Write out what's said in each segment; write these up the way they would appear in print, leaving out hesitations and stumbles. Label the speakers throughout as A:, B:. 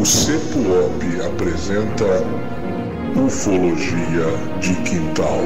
A: O CEPUOP apresenta Ufologia de Quintal.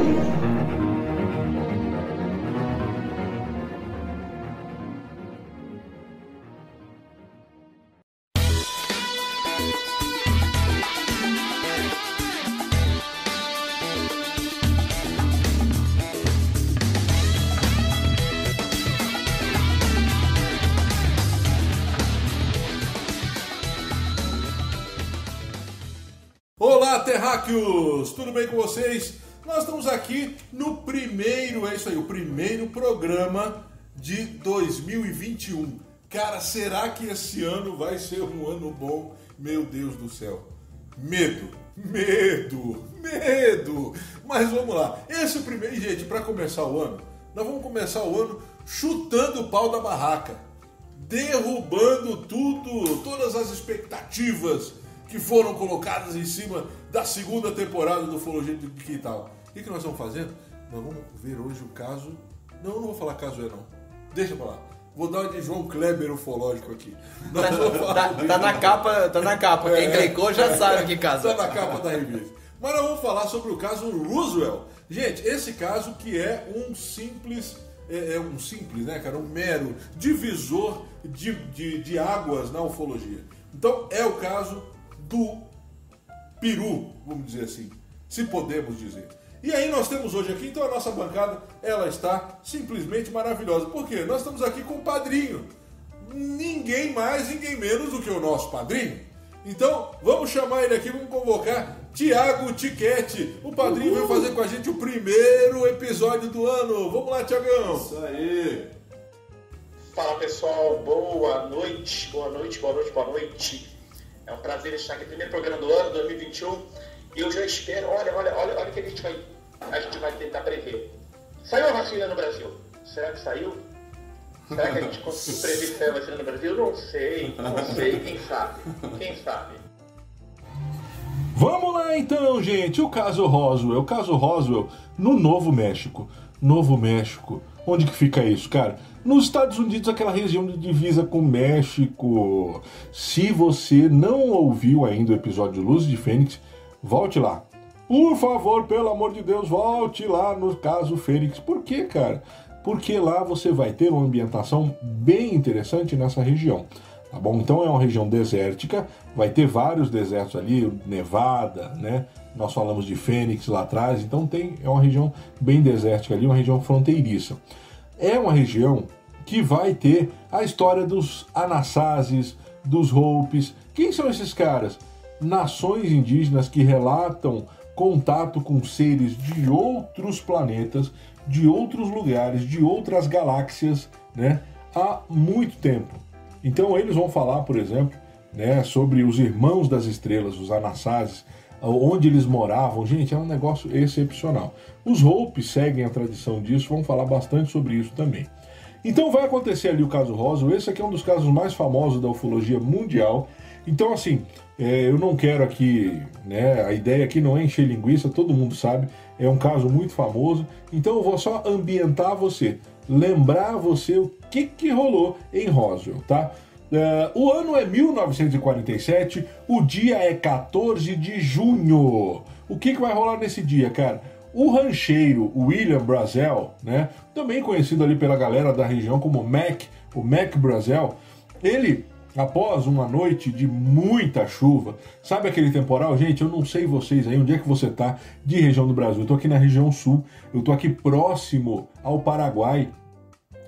B: Olá, terráqueos! Tudo bem com vocês? Nós estamos aqui no o primeiro programa de 2021. Cara, será que esse ano vai ser um ano bom? Meu Deus do céu. Medo! Mas vamos lá. Esse é o primeiro... Gente, para começar o ano, nós vamos começar o ano chutando o pau da barraca. Derrubando tudo, todas as expectativas que foram colocadas em cima da segunda temporada do Ufologia de Quintal. O que nós vamos fazer? Nós vamos ver hoje o caso... Não vou falar caso não. Deixa pra lá. Vou dar uma de João Kleber ufológico aqui.
C: Tá na capa. Quem clicou já sabe que caso.
B: Tá na capa da revista. Mas nós vamos falar sobre o caso Roosevelt. Gente, esse caso que é um simples... né, cara? Um mero divisor de águas na ufologia. Então, é o caso do Peru, vamos dizer assim, se podemos dizer. E aí nós temos hoje aqui, então a nossa bancada, ela está simplesmente maravilhosa. Por quê? Nós estamos aqui com o padrinho. Ninguém mais, ninguém menos do que o nosso padrinho. Então, vamos chamar ele aqui, vamos convocar Tiago Tiquete. O padrinho vai fazer com a gente o primeiro episódio do ano. Vamos lá, Tiagão.
D: Isso aí. Fala, pessoal. Boa noite. É um prazer estar aqui no primeiro programa do ano, 2021. E eu já espero, olha o que a gente vai tentar prever. Saiu a vacina no Brasil? Será que saiu? Será que a gente conseguiu prever que saiu a vacina no Brasil? Não sei. Quem sabe?
B: Vamos lá então, gente. O caso Roswell no Novo México. Novo México. Onde que fica isso, cara? Nos Estados Unidos, aquela região de divisa com o México. Se você não ouviu ainda o episódio Luz de Fênix, volte lá. Por favor, pelo amor de Deus, volte lá no caso Fênix. Por quê, cara? Porque lá você vai ter uma ambientação bem interessante nessa região. Tá bom? Então é uma região desértica, vai ter vários desertos ali, Nevada, né? Nós falamos de Fênix lá atrás, então é uma região bem desértica ali, uma região fronteiriça. É uma região que vai ter a história dos Anasazes, dos Hopis. Quem são esses caras? Nações indígenas que relatam contato com seres de outros planetas, de outros lugares, de outras galáxias, né, há muito tempo. Então eles vão falar, por exemplo, né, sobre os Irmãos das Estrelas, os Anasazes, onde eles moravam. Gente, é um negócio excepcional. Os Hopis seguem a tradição disso, vão falar bastante sobre isso também. Então vai acontecer ali o caso Roswell. Esse aqui é um dos casos mais famosos da ufologia mundial. Então, assim, eu não quero aqui, né, a ideia aqui não é encher linguiça, todo mundo sabe, é um caso muito famoso. Então eu vou só ambientar você, lembrar você o que rolou em Roswell, tá? O ano é 1947, o dia é 14 de junho. O que vai rolar nesse dia, cara? O rancheiro William Brazel, né, também conhecido ali pela galera da região como o Mac Brazel, ele, após uma noite de muita chuva, sabe aquele temporal? Gente, eu não sei vocês aí, onde é que você tá de região do Brasil? Eu tô aqui na região sul, eu tô aqui próximo ao Paraguai,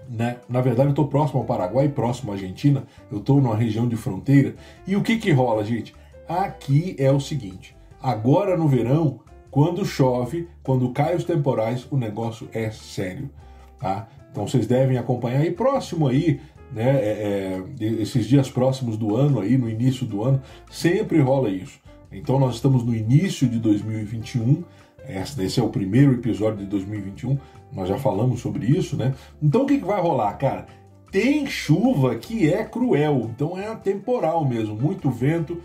B: né? Na verdade eu tô próximo ao Paraguai, próximo à Argentina, eu tô numa região de fronteira. E o que rola, gente? Aqui é o seguinte, agora no verão, quando chove, quando caem os temporais, o negócio é sério, tá? Então vocês devem acompanhar aí próximo aí, né, esses dias próximos do ano aí, no início do ano, sempre rola isso. Então nós estamos no início de 2021, esse é o primeiro episódio de 2021, nós já falamos sobre isso, né? Então o que vai rolar, cara? Tem chuva que é cruel, então é temporal mesmo, muito vento,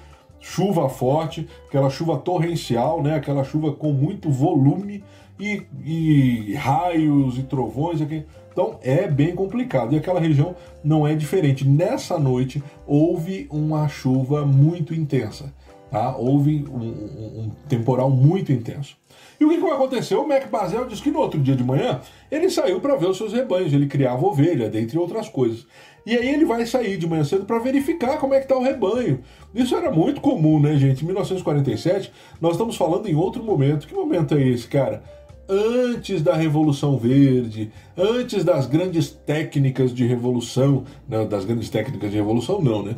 B: chuva forte, aquela chuva torrencial, né? Aquela chuva com muito volume, e raios e trovões. Então é bem complicado. E aquela região não é diferente. Nessa noite houve uma chuva muito intensa. Tá? Houve um temporal muito intenso. E o que vai acontecer? O Mac Basel diz que no outro dia de manhã ele saiu para ver os seus rebanhos, ele criava ovelha, dentre outras coisas. E aí ele vai sair de manhã cedo para verificar como é que está o rebanho. Isso era muito comum, né, gente? Em 1947, nós estamos falando em outro momento. Que momento é esse, cara? Antes da Revolução Verde, antes das grandes técnicas de revolução, não, das grandes técnicas de revolução não, né?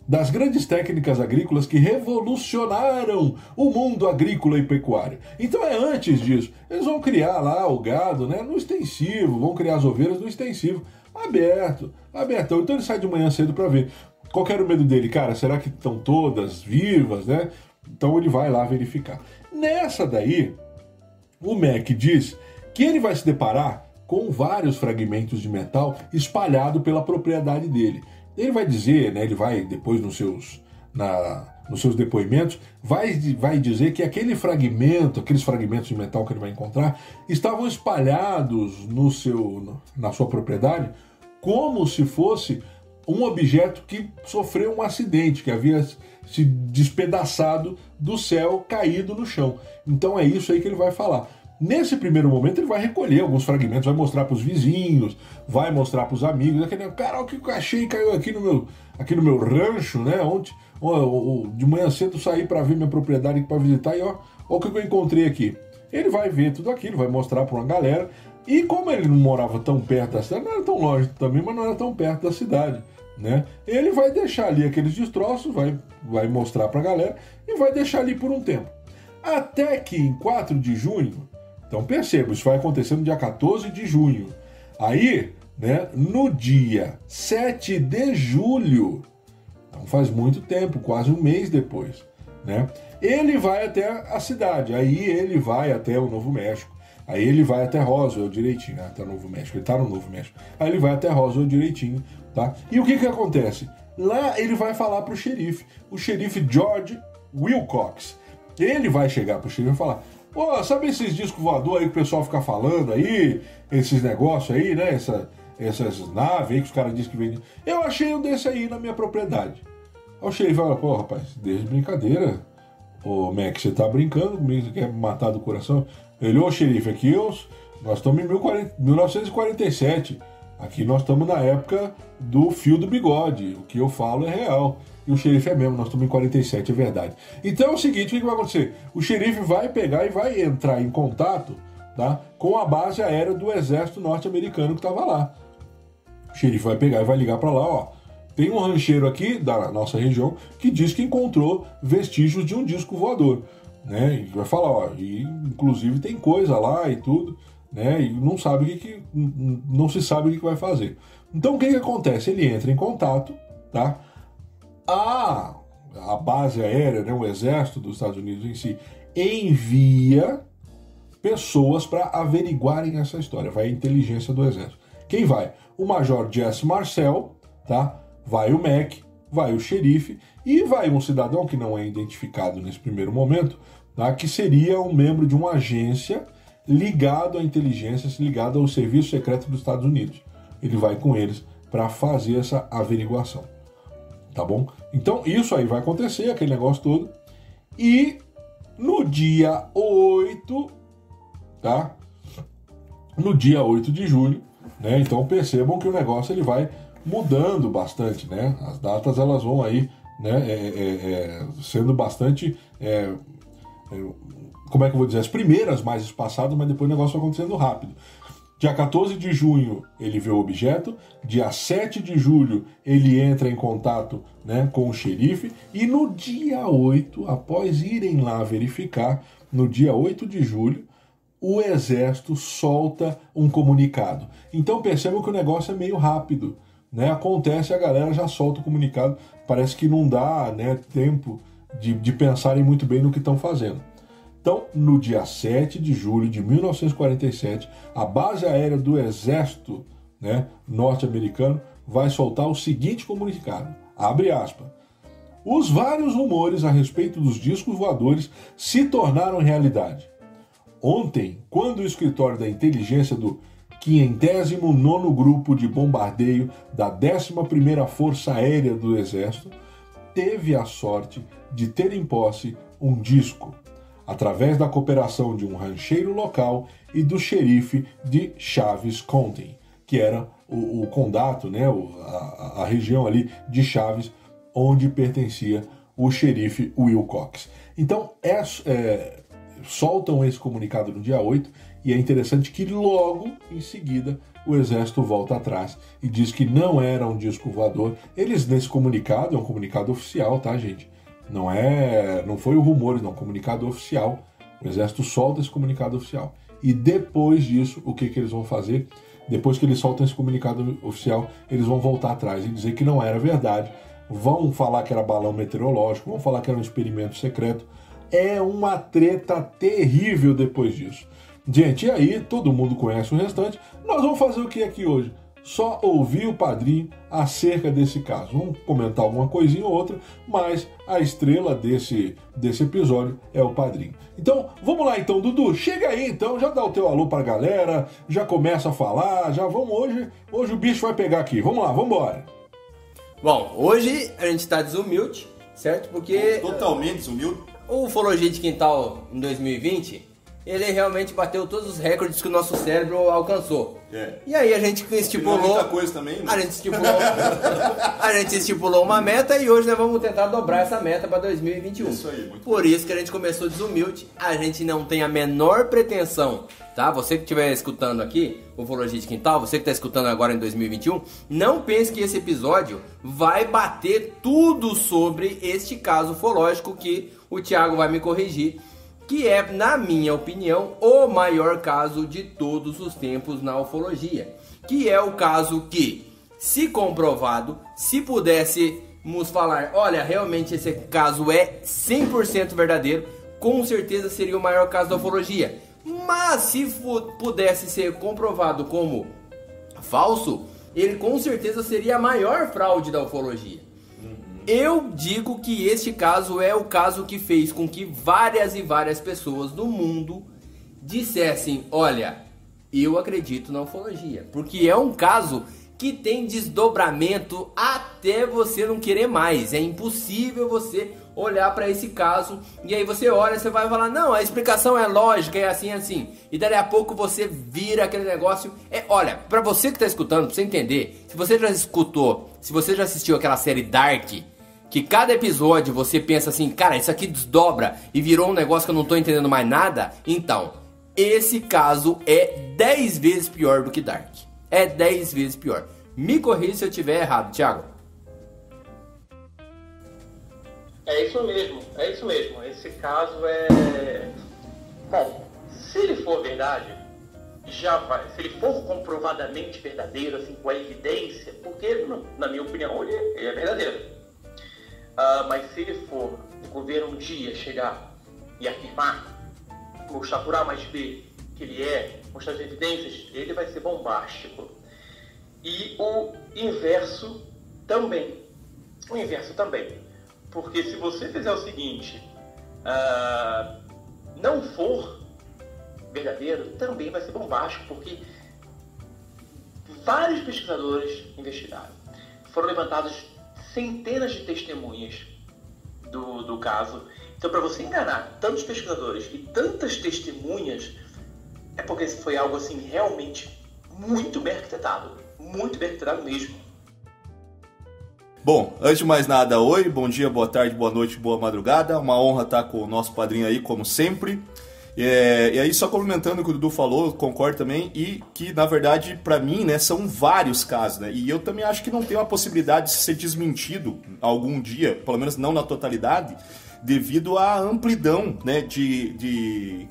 B: Das grandes técnicas agrícolas que revolucionaram o mundo agrícola e pecuário. Então é antes disso. Eles vão criar lá o gado, né, no extensivo, vão criar as ovelhas no extensivo, aberto. Então ele sai de manhã cedo para ver. Qual que era o medo dele? Cara, será que estão todas vivas, né? Então ele vai lá verificar. Nessa daí, o Mac diz que ele vai se deparar com vários fragmentos de metal espalhados pela propriedade dele. Ele vai dizer, né, ele vai depois nos seus depoimentos, vai dizer que aqueles fragmentos de metal que ele vai encontrar, estavam espalhados na sua propriedade como se fosse um objeto que sofreu um acidente, que havia se despedaçado do céu, caído no chão. Então é isso aí que ele vai falar. Nesse primeiro momento ele vai recolher alguns fragmentos, vai mostrar para os vizinhos, vai mostrar para os amigos, cara, o que eu achei caiu aqui no meu rancho, né? Ontem, de manhã cedo saí para ver minha propriedade para visitar e ó o que eu encontrei aqui. Ele vai ver tudo aquilo, vai mostrar para uma galera. E como ele não morava tão perto da cidade, não era tão longe também, mas não era tão perto da cidade, né? Ele vai deixar ali aqueles destroços, vai mostrar para a galera e vai deixar ali por um tempo. Até que em 4 de junho, então perceba, isso vai acontecer no dia 14 de junho. Aí, né, no dia 7 de julho, então faz muito tempo, quase um mês depois, né, ele vai até a cidade, aí ele vai até o Novo México, aí ele vai até Roswell direitinho, até o Novo México, ele está no Novo México, aí ele vai até Roswell direitinho, tá? E o que acontece? Lá ele vai falar para o xerife George Wilcox. Ele vai chegar para o xerife e falar: pô, sabe esses discos voadores aí que o pessoal fica falando aí, esses negócios aí, né, essas naves aí que os caras dizem que vendem. Eu achei um desse aí na minha propriedade. Aí o xerife fala: pô, rapaz, desde brincadeira, ô Mac, você tá brincando comigo, você quer me matar do coração? Ele: ô xerife, aqui nós estamos em 1947, aqui nós estamos na época do fio do bigode, o que eu falo é real. E o xerife é mesmo, nós estamos em 47, é verdade. Então é o seguinte, o que vai acontecer? O xerife vai pegar e vai entrar em contato, tá, com a base aérea do exército norte-americano que estava lá. O xerife vai pegar e vai ligar para lá, ó. Tem um rancheiro aqui da nossa região que diz que encontrou vestígios de um disco voador, né? E vai falar, ó, e inclusive tem coisa lá e tudo, né? E não se sabe o que vai fazer. Então o que acontece? Ele entra em contato, tá? A base aérea, né, o exército dos Estados Unidos em si, envia pessoas para averiguarem essa história. Vai a inteligência do exército. Quem vai? O major Jesse Marcel, tá? Vai o Mac, vai o xerife e vai um cidadão que não é identificado nesse primeiro momento, tá? Que seria um membro de uma agência ligado à inteligência, ligado ao serviço secreto dos Estados Unidos. Ele vai com eles para fazer essa averiguação. Tá bom? Então isso aí vai acontecer, aquele negócio todo. E no dia 8, tá? No dia 8 de julho, né? Então percebam que o negócio ele vai mudando bastante, né? As datas elas vão aí, né? Sendo bastante, como é que eu vou dizer? As primeiras mais espaçadas, mas depois o negócio vai acontecendo rápido. Dia 14 de junho ele vê o objeto, dia 7 de julho ele entra em contato, né, com o xerife, e no dia 8, após irem lá verificar, no dia 8 de julho, o exército solta um comunicado. Então percebam que o negócio é meio rápido, né? Acontece, a galera já solta o comunicado, parece que não dá, né, tempo de pensarem muito bem no que estão fazendo. Então, no dia 7 de julho de 1947, a base aérea do exército, né, norte-americano vai soltar o seguinte comunicado, abre aspas: os vários rumores a respeito dos discos voadores se tornaram realidade. Ontem, quando o escritório da inteligência do 509º Grupo de Bombardeio da 11ª Força Aérea do Exército teve a sorte de ter em posse um disco, através da cooperação de um rancheiro local e do xerife de Chaves County, que era o condato, né, a região ali de Chaves, onde pertencia o xerife Will Cox. Então, soltam esse comunicado no dia 8, e é interessante que logo em seguida o Exército volta atrás e diz que não era um disco voador. Eles, nesse comunicado, é um comunicado oficial, tá, gente? Não foi o rumor, não, comunicado oficial. O Exército solta esse comunicado oficial. E depois disso, o que eles vão fazer? Depois que eles soltam esse comunicado oficial, eles vão voltar atrás e dizer que não era verdade. Vão falar que era balão meteorológico, vão falar que era um experimento secreto. É uma treta terrível depois disso. Gente, e aí, todo mundo conhece o restante. Nós vamos fazer o que aqui hoje? Só ouvir o Padrinho acerca desse caso. Vamos comentar alguma coisinha ou outra, mas a estrela desse episódio é o Padrinho. Então, vamos lá então, Dudu. Chega aí então, já dá o teu alô pra galera, já começa a falar, já vamos hoje o bicho vai pegar aqui. Vamos lá, vamos embora.
C: Bom, hoje a gente tá desumilde, certo? Porque
E: totalmente desumilde.
C: O Ufologia de Quintal em 2020, ele realmente bateu todos os recordes que o nosso cérebro alcançou. E aí a gente estipulou...
E: muita coisa também, né?
C: A gente estipulou uma meta e hoje nós vamos tentar dobrar essa meta para 2021.
E: Isso aí, muito
C: Por isso que a gente começou desumilde. A gente não tem a menor pretensão, tá? Você que estiver escutando aqui, o Ufologia de Quintal, você que está escutando agora em 2021, não pense que esse episódio vai bater tudo sobre este caso ufológico que o Thiago vai me corrigir, que é, na minha opinião, o maior caso de todos os tempos na ufologia. Que é o caso que, se comprovado, se pudéssemos falar, olha, realmente esse caso é 100% verdadeiro, com certeza seria o maior caso da ufologia. Mas se pudesse ser comprovado como falso, ele com certeza seria a maior fraude da ufologia. Eu digo que este caso é o caso que fez com que várias e várias pessoas do mundo dissessem, olha, eu acredito na ufologia. Porque é um caso que tem desdobramento até você não querer mais. É impossível você olhar para esse caso e aí você olha, você vai falar, não, a explicação é lógica, é assim, assim. E daí a pouco você vira aquele negócio. Olha, para você que está escutando, para você entender, se você já escutou, se você já assistiu aquela série Dark, que cada episódio você pensa assim, cara, isso aqui desdobra e virou um negócio que eu não tô entendendo mais nada. Então, esse caso é 10 vezes pior do que Dark. É 10 vezes pior. Me corrija se eu estiver errado, Thiago.
D: É isso mesmo. Esse caso é... Bom, se ele for verdade, já vai. Se ele for comprovadamente verdadeiro, assim, com a evidência, porque, na minha opinião, ele é verdadeiro. Mas se ele for, o governo um dia chegar e afirmar, mostrar por A mais B que ele mostrar as evidências, ele vai ser bombástico. E o inverso também. Porque se você fizer o seguinte, não for verdadeiro, também vai ser bombástico, porque vários pesquisadores investigaram. Foram levantados centenas de testemunhas do caso. Então, para você enganar tantos pesquisadores e tantas testemunhas, é porque foi algo assim realmente muito bem arquitetado mesmo.
E: Bom, antes de mais nada, oi, bom dia, boa tarde, boa noite, boa madrugada. Uma honra estar com o nosso padrinho aí, como sempre. E aí, só complementando o que o Dudu falou, concordo também, e que, na verdade, pra mim, né, são vários casos, né, e eu também acho que não tem uma possibilidade de ser desmentido algum dia, pelo menos não na totalidade, devido à amplidão, né, de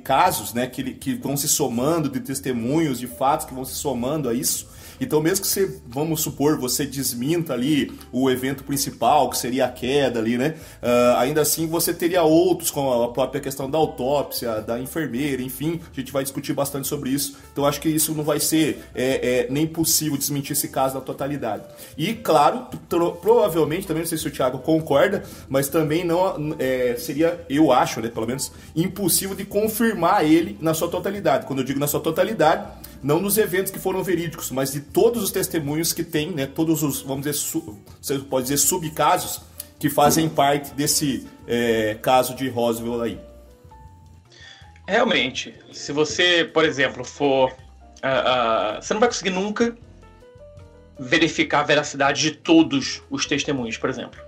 E: casos, né, que vão se somando, de testemunhos, de fatos que vão se somando a isso, Então mesmo que você, vamos supor, você desminta ali o evento principal, que seria a queda ali, né? Ainda assim você teria outros, com a própria questão da autópsia, da enfermeira, enfim, a gente vai discutir bastante sobre isso. Então acho que isso não vai ser nem possível desmentir esse caso na totalidade. E claro, provavelmente, também não sei se o Thiago concorda, mas também não seria, eu acho, né, pelo menos, impossível de confirmar ele na sua totalidade. Quando eu digo na sua totalidade, não nos eventos que foram verídicos, mas de todos os testemunhos que tem, né, todos os, vamos dizer, você pode dizer, subcasos que fazem parte desse caso de Roswell aí.
F: Realmente, se você, por exemplo, for... você não vai conseguir nunca verificar a veracidade de todos os testemunhos, por exemplo.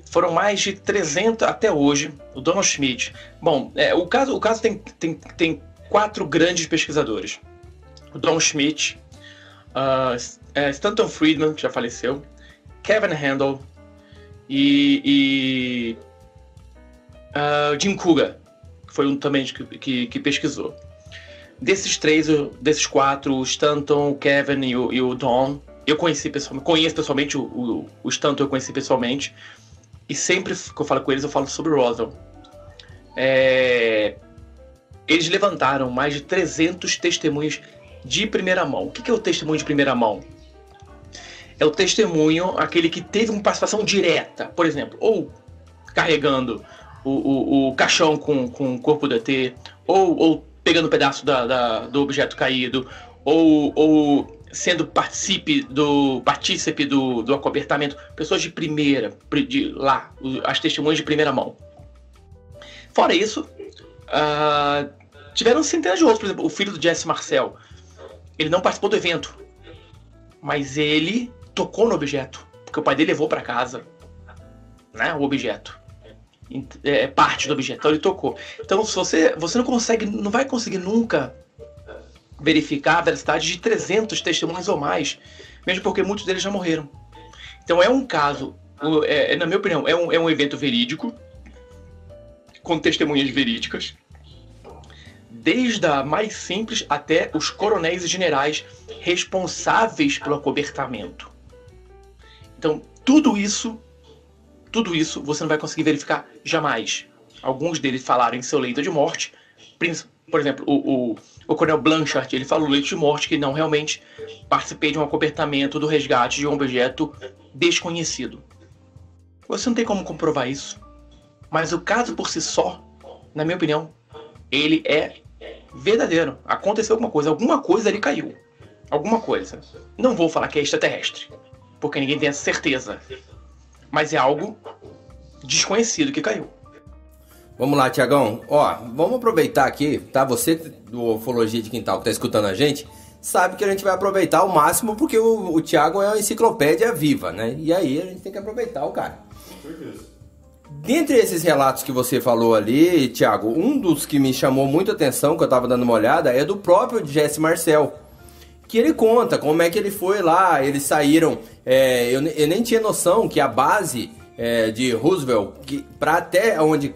F: Foram mais de 300 até hoje. O Donald Schmitt... Bom, o caso tem 4 grandes pesquisadores. O Donald Schmitt, Stanton Friedman, que já faleceu, Kevin Handel e Jim Cougar, que foi um também que pesquisou. Desses 4, o Stanton, o Kevin e o Don, eu conheço pessoalmente, o Stanton eu conheci pessoalmente, e sempre que eu falo com eles, eu falo sobre Roswell. Eles levantaram mais de 300 testemunhos de primeira mão. O que é o testemunho de primeira mão? É o testemunho, aquele que teve uma participação direta, por exemplo, ou carregando o caixão com o corpo do ET, ou pegando um pedaço do objeto caído, ou sendo partícipe do acobertamento. Pessoas de primeira, as testemunhas de primeira mão. Fora isso, tiveram centenas de outros. Por exemplo, o filho do Jesse Marcel, ele não participou do evento, mas ele tocou no objeto, porque o pai dele levou para casa, né, o objeto. Parte do objeto, então ele tocou. Então se você não vai conseguir nunca verificar a veracidade de 300 testemunhos ou mais, mesmo porque muitos deles já morreram. Então é um caso, na minha opinião, é um evento verídico, com testemunhas verídicas, desde a mais simples até os coronéis e generais responsáveis pelo acobertamento. Então tudo isso você não vai conseguir verificar jamais. Alguns deles falaram em seu leito de morte. Por exemplo, o coronel Blanchard, ele falou no leito de morte que não realmente participei de um acobertamento do resgate de um objeto desconhecido. Você não tem como comprovar isso. Mas o caso por si só, na minha opinião, ele é verdadeiro. Aconteceu alguma coisa ali caiu. Alguma coisa. Não vou falar que é extraterrestre, porque ninguém tem essa certeza. Mas é algo desconhecido que caiu.
C: Vamos lá, Tiagão. Vamos aproveitar aqui, tá? Você do Ufologia de Quintal que tá escutando a gente, sabe que a gente vai aproveitar ao máximo, porque o Thiago é uma enciclopédia viva, né? E aí a gente tem que aproveitar o cara. Com certeza. Dentre esses relatos que você falou ali, Thiago, um dos que me chamou muito a atenção, que eu tava dando uma olhada, é do próprio Jesse Marcel, que ele conta como é que ele foi lá, eles saíram, eu nem tinha noção que a base de Roosevelt, para até onde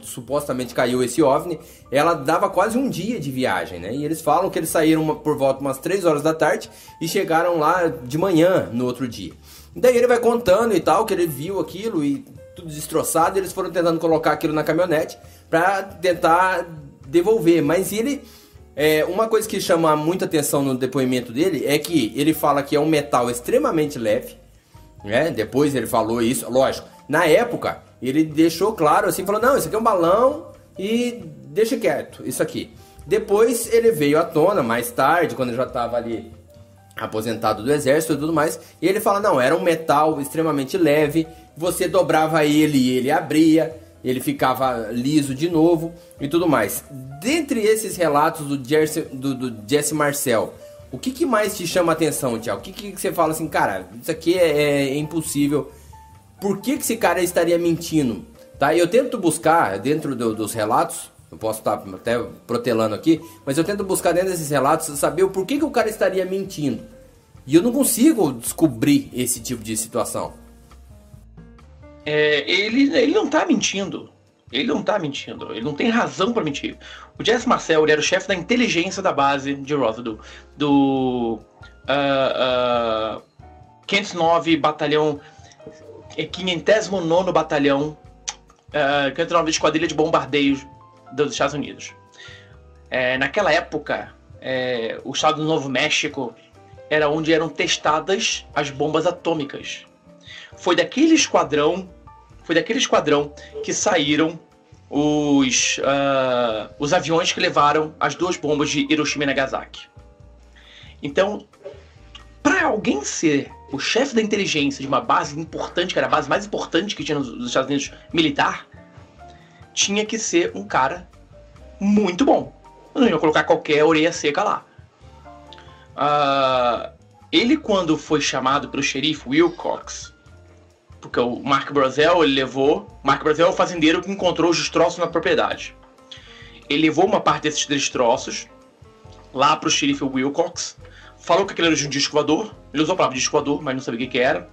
C: supostamente caiu esse OVNI, ela dava quase um dia de viagem, né? E eles falam que eles saíram por volta de umas 3 horas da tarde e chegaram lá de manhã no outro dia. Daí ele vai contando e tal, que ele viu aquilo e tudo destroçado, e eles foram tentando colocar aquilo na caminhonete para tentar devolver, mas ele... uma coisa que chama muita atenção no depoimento dele é que ele fala que é um metal extremamente leve, né? Depois ele falou isso, lógico. Na época, ele deixou claro assim, falou, não, isso aqui é um balão e deixa quieto, isso aqui. Depois ele veio à tona, mais tarde, quando ele já estava ali aposentado do exército e tudo mais, e ele fala, não, era um metal extremamente leve, você dobrava ele e ele abria, ele ficava liso de novo e tudo mais. Dentre esses relatos do Jesse Marcel, o que mais te chama a atenção, Thiago? O que você fala assim, cara, isso aqui é impossível. Por que esse cara estaria mentindo? Tá? Eu tento buscar dentro dos relatos, eu posso estar até protelando aqui, mas eu tento buscar dentro desses relatos saber o porquê que o cara estaria mentindo. E eu não consigo descobrir esse tipo de situação.
F: Ele não tá mentindo. Ele não tem razão para mentir. O Jesse Marcel, ele era o chefe da inteligência da base de Roswell, do 509 Batalhão, 509º Batalhão, 509 Esquadrilha de Bombardeios dos Estados Unidos. Naquela época, o estado do Novo México era onde eram testadas as bombas atômicas. Foi daquele esquadrão que saíram os aviões que levaram as 2 bombas de Hiroshima e Nagasaki. Então, para alguém ser o chefe da inteligência de uma base importante, que era a base mais importante que tinha nos Estados Unidos militar, tinha que ser um cara muito bom. Não ia colocar qualquer orelha seca lá. Ele, quando foi chamado pelo xerife Wilcox, porque o Mark Brazel, Mark Brazel é o fazendeiro que encontrou os destroços na propriedade. Ele levou uma parte desses destroços lá pro xerife Wilcox, falou que aquele era de um disco voador. Ele usou a palavra disco voador, mas não sabia o que era.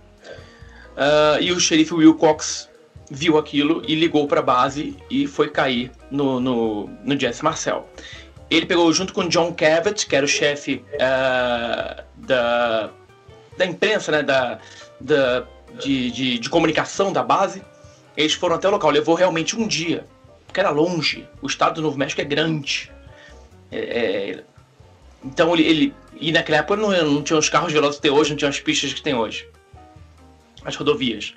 F: E o xerife Wilcox viu aquilo e ligou para a base e foi cair no Jesse Marcel. Ele pegou junto com John Cavett, que era o chefe da imprensa, né, de comunicação da base. Eles foram até o local. Levou realmente um dia, porque era longe. O estado do Novo México é grande. Então e naquela época não tinha os carros velozes que tem hoje, não tinha as pistas que tem hoje, as rodovias.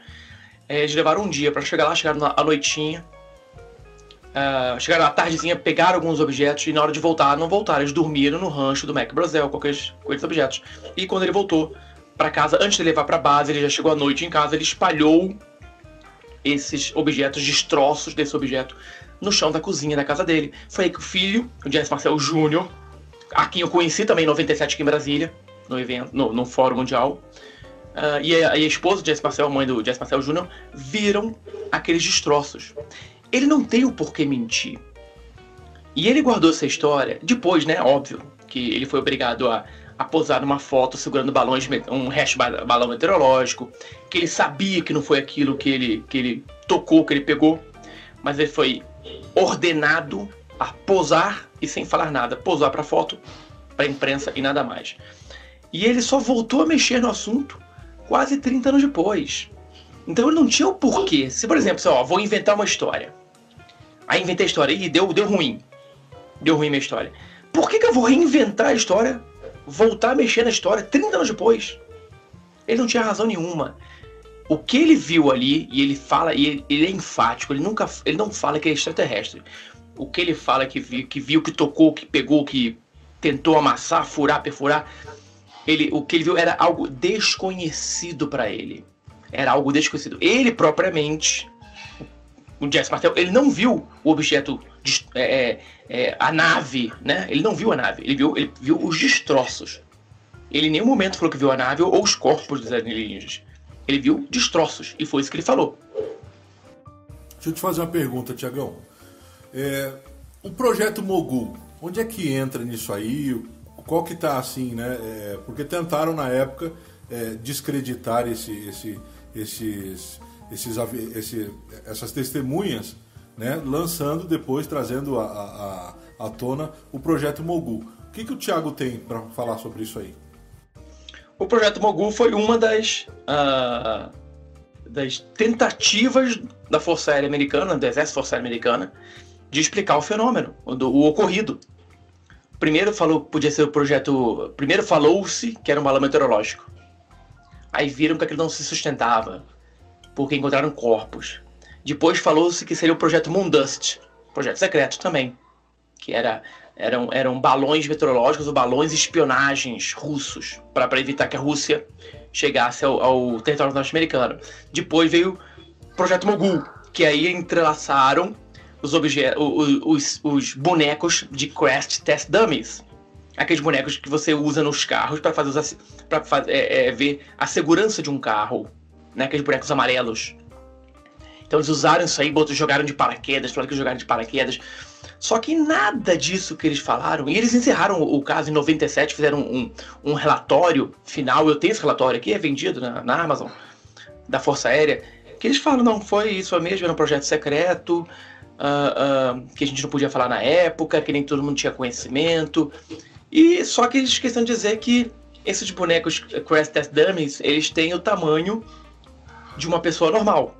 F: Eles levaram um dia para chegar lá, chegaram à noitinha, chegaram à tardezinha, pegaram alguns objetos e na hora de voltar, não voltaram. Eles dormiram no rancho do Mac Brazel com aqueles objetos. E quando ele voltou para casa, antes de levar para a base, ele já chegou à noite em casa, ele espalhou esses objetos, destroços desse objeto, no chão da cozinha da casa dele. Foi aí que o filho, o Jesse Marcel Jr., a quem eu conheci também em 97 aqui em Brasília, no evento, no Fórum Mundial, e a esposa do Jesse Marcel, a mãe do Jesse Marcel Jr., viram aqueles destroços. Ele não tem o porquê mentir. E ele guardou essa história, depois, né, óbvio, que ele foi obrigado a posar numa foto segurando balões, um hash balão meteorológico, que ele sabia que não foi aquilo que ele tocou, que ele pegou, mas ele foi ordenado a posar e sem falar nada, posar para foto, para imprensa e nada mais. E ele só voltou a mexer no assunto quase 30 anos depois. Então ele não tinha o porquê. Se, por exemplo, vou inventar uma história. Aí inventei a história e deu ruim. Deu ruim minha história. Por que eu vou reinventar a história, voltar a mexer na história 30 anos depois? Ele não tinha razão nenhuma. O que ele viu ali, e ele fala, e ele é enfático, ele não fala que é extraterrestre. O que ele fala que viu, que tocou, que pegou, que tentou amassar, furar, perfurar, o que ele viu era algo desconhecido para ele. Era algo desconhecido. Ele propriamente, o Jesse Marcel, ele não viu o objeto, a nave, né? Ele não viu a nave, ele viu os destroços. Ele em nenhum momento falou que viu a nave ou os corpos dos alienígenas. Ele viu destroços, e foi isso que ele falou.
B: Deixa eu te fazer uma pergunta, Tiagão. O projeto Mogul, onde é que entra nisso aí? Qual que tá assim, né? Porque tentaram na época descreditar essas testemunhas, né? Lançando depois, trazendo à tona o projeto Mogul. O que o Thiago tem para falar sobre isso aí?
F: O projeto Mogul foi uma das tentativas da Força Aérea Americana, do Exército Força Aérea Americana, de explicar o fenômeno, o ocorrido. Primeiro falou-se que era um balão meteorológico. Aí viram que aquilo não se sustentava, porque encontraram corpos. Depois falou-se que seria o projeto Moondust, projeto secreto também, que eram balões meteorológicos ou balões espionagens russos, para evitar que a Rússia chegasse ao território norte-americano. Depois veio o projeto Mogul, que aí entrelaçaram os bonecos de Crash Test Dummies. Aqueles bonecos que você usa nos carros para ver a segurança de um carro, né? Aqueles bonecos amarelos. Então eles usaram isso aí, jogaram de paraquedas, falaram que jogaram de paraquedas. Só que nada disso que eles falaram, e eles encerraram o caso em 97, fizeram um relatório final, eu tenho esse relatório aqui, é vendido na Amazon, da Força Aérea, que eles falam, não, foi isso mesmo, era um projeto secreto, que a gente não podia falar na época, que nem todo mundo tinha conhecimento, e só que eles esqueceram de dizer que esses bonecos Crash Test Dummies, eles têm o tamanho de uma pessoa normal.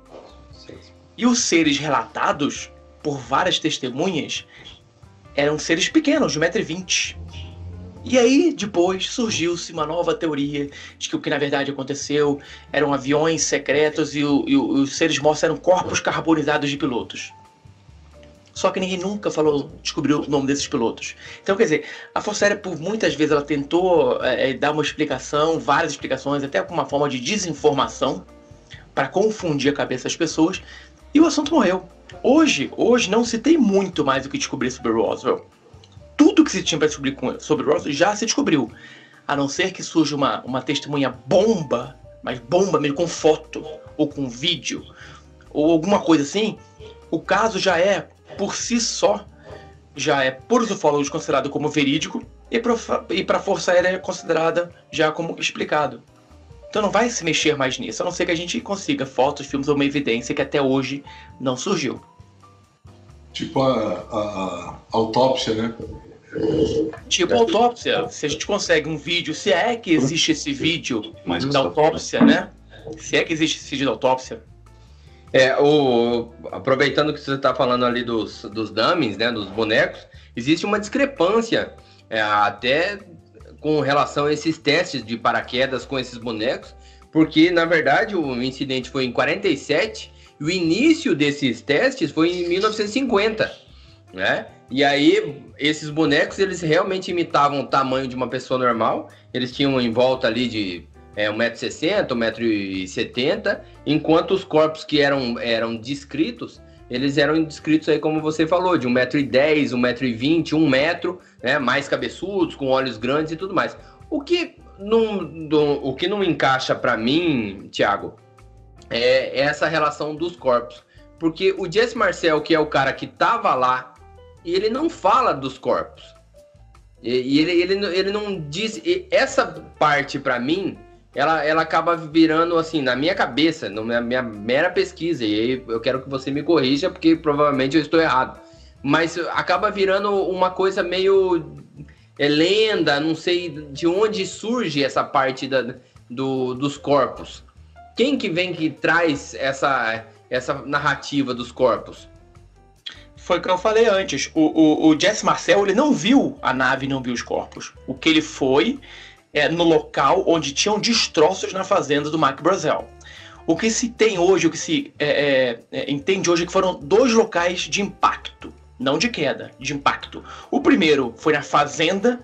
F: E os seres relatados por várias testemunhas eram seres pequenos, de 1,20 m. E aí, depois, surgiu-se uma nova teoria de que o que na verdade aconteceu eram aviões secretos e os seres mortos eram corpos carbonizados de pilotos. Só que ninguém nunca descobriu o nome desses pilotos. Então, quer dizer, a Força Aérea, por muitas vezes, ela tentou dar uma explicação, várias explicações, até com uma forma de desinformação, para confundir a cabeça das pessoas, e o assunto morreu. Hoje não se tem muito mais o que descobrir sobre Roswell. Tudo que se tinha para descobrir sobre Roswell já se descobriu. A não ser que surja uma testemunha bomba, mas bomba mesmo, com foto, ou com vídeo, ou alguma coisa assim, o caso já é, por si só, já é por os ufólogos considerado como verídico, e para a Força Aérea é considerada já como explicado. Então não vai se mexer mais nisso, a não ser que a gente consiga fotos, filmes ou uma evidência que até hoje não surgiu.
B: Tipo a autópsia, né?
F: Tipo autópsia, se a gente consegue um vídeo, se é que existe esse vídeo da autópsia, né? Se é que existe esse vídeo da autópsia.
C: Aproveitando que você está falando ali dos dummies, né, dos bonecos, existe uma discrepância até com relação a esses testes de paraquedas com esses bonecos, porque na verdade o incidente foi em 47 e o início desses testes foi em 1950, né? E aí esses bonecos eles realmente imitavam o tamanho de uma pessoa normal, eles tinham em volta ali de 1,60 m, 1,70 m, enquanto os corpos que eram descritos, eles eram descritos aí, como você falou, de 1,10 m, 1,20 m, 1 metro, né, mais cabeçudos, com olhos grandes e tudo mais. O que não encaixa para mim, Thiago, é essa relação dos corpos. Porque o Jesse Marcel, que é o cara que tava lá, e ele não fala dos corpos. E ele não diz... Essa parte, para mim, ela acaba virando, assim, na minha cabeça, na minha mera pesquisa, e aí eu quero que você me corrija, porque provavelmente eu estou errado, mas acaba virando uma coisa meio lenda, não sei de onde surge essa parte dos corpos. Quem que vem que traz essa narrativa dos corpos?
F: Foi o que eu falei antes, o Jesse Marcel, ele não viu a nave, não viu os corpos. O que ele foi no local onde tinham destroços na fazenda do Mac Brazel. O que se tem hoje, o que se entende hoje é que foram 2 locais de impacto, não de queda, de impacto. O primeiro foi na fazenda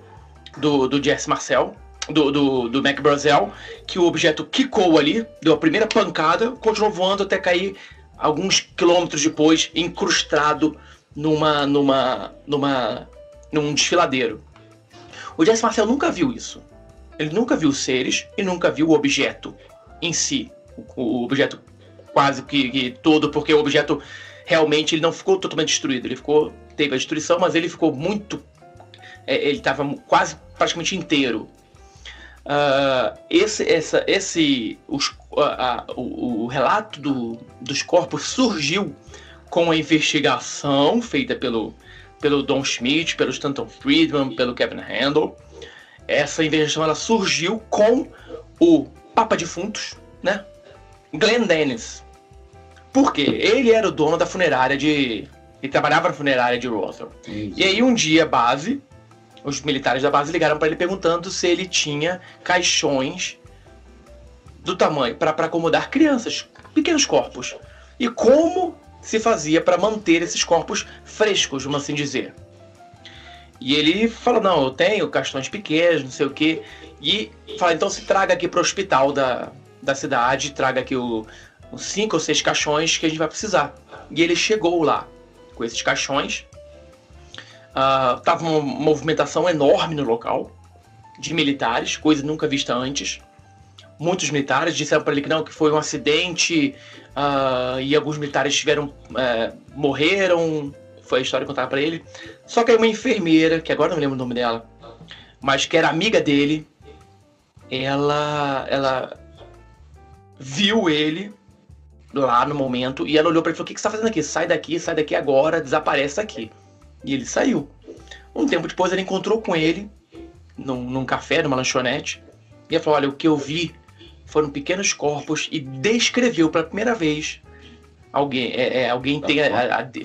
F: do Jesse Marcel, do Mac Brazel, que o objeto quicou ali, deu a primeira pancada, continuou voando até cair alguns quilômetros depois, incrustado num desfiladeiro. O Jesse Marcel nunca viu isso. Ele nunca viu os seres e nunca viu o objeto em si. O objeto quase que todo, porque o objeto realmente ele não ficou totalmente destruído. Teve a destruição, mas ele ficou muito... ele estava quase praticamente inteiro. O relato dos corpos surgiu com a investigação feita pelo Don Schmitt, pelo Stanton Friedman, pelo Kevin Handel. Essa investigação ela surgiu com o Papa Defuntos, né? Glenn Dennis. Por quê? Ele era o dono da funerária ele trabalhava na funerária de Roswell. E aí um dia os militares da base ligaram para ele perguntando se ele tinha caixões do tamanho para acomodar crianças, pequenos corpos. E como se fazia para manter esses corpos frescos, vamos assim dizer. E ele falou, não, eu tenho caixões pequenos, não sei o quê. E fala, então se traga aqui para o hospital da cidade, traga aqui os 5 ou 6 caixões que a gente vai precisar. E ele chegou lá com esses caixões. Tava uma movimentação enorme no local, de militares, coisa nunca vista antes. Muitos militares disseram para ele que não, que foi um acidente, e alguns militares morreram, foi a história contada para ele. Só que aí uma enfermeira, que agora não me lembro o nome dela, mas que era amiga dele, ela viu ele lá no momento, e ela olhou para ele e falou, o que você está fazendo aqui? Sai daqui agora, desaparece daqui. E ele saiu. Um tempo depois ela encontrou com ele num café, numa lanchonete, E ela falou, olha, o que eu vi foram pequenos corpos, e descreveu pela primeira vez, alguém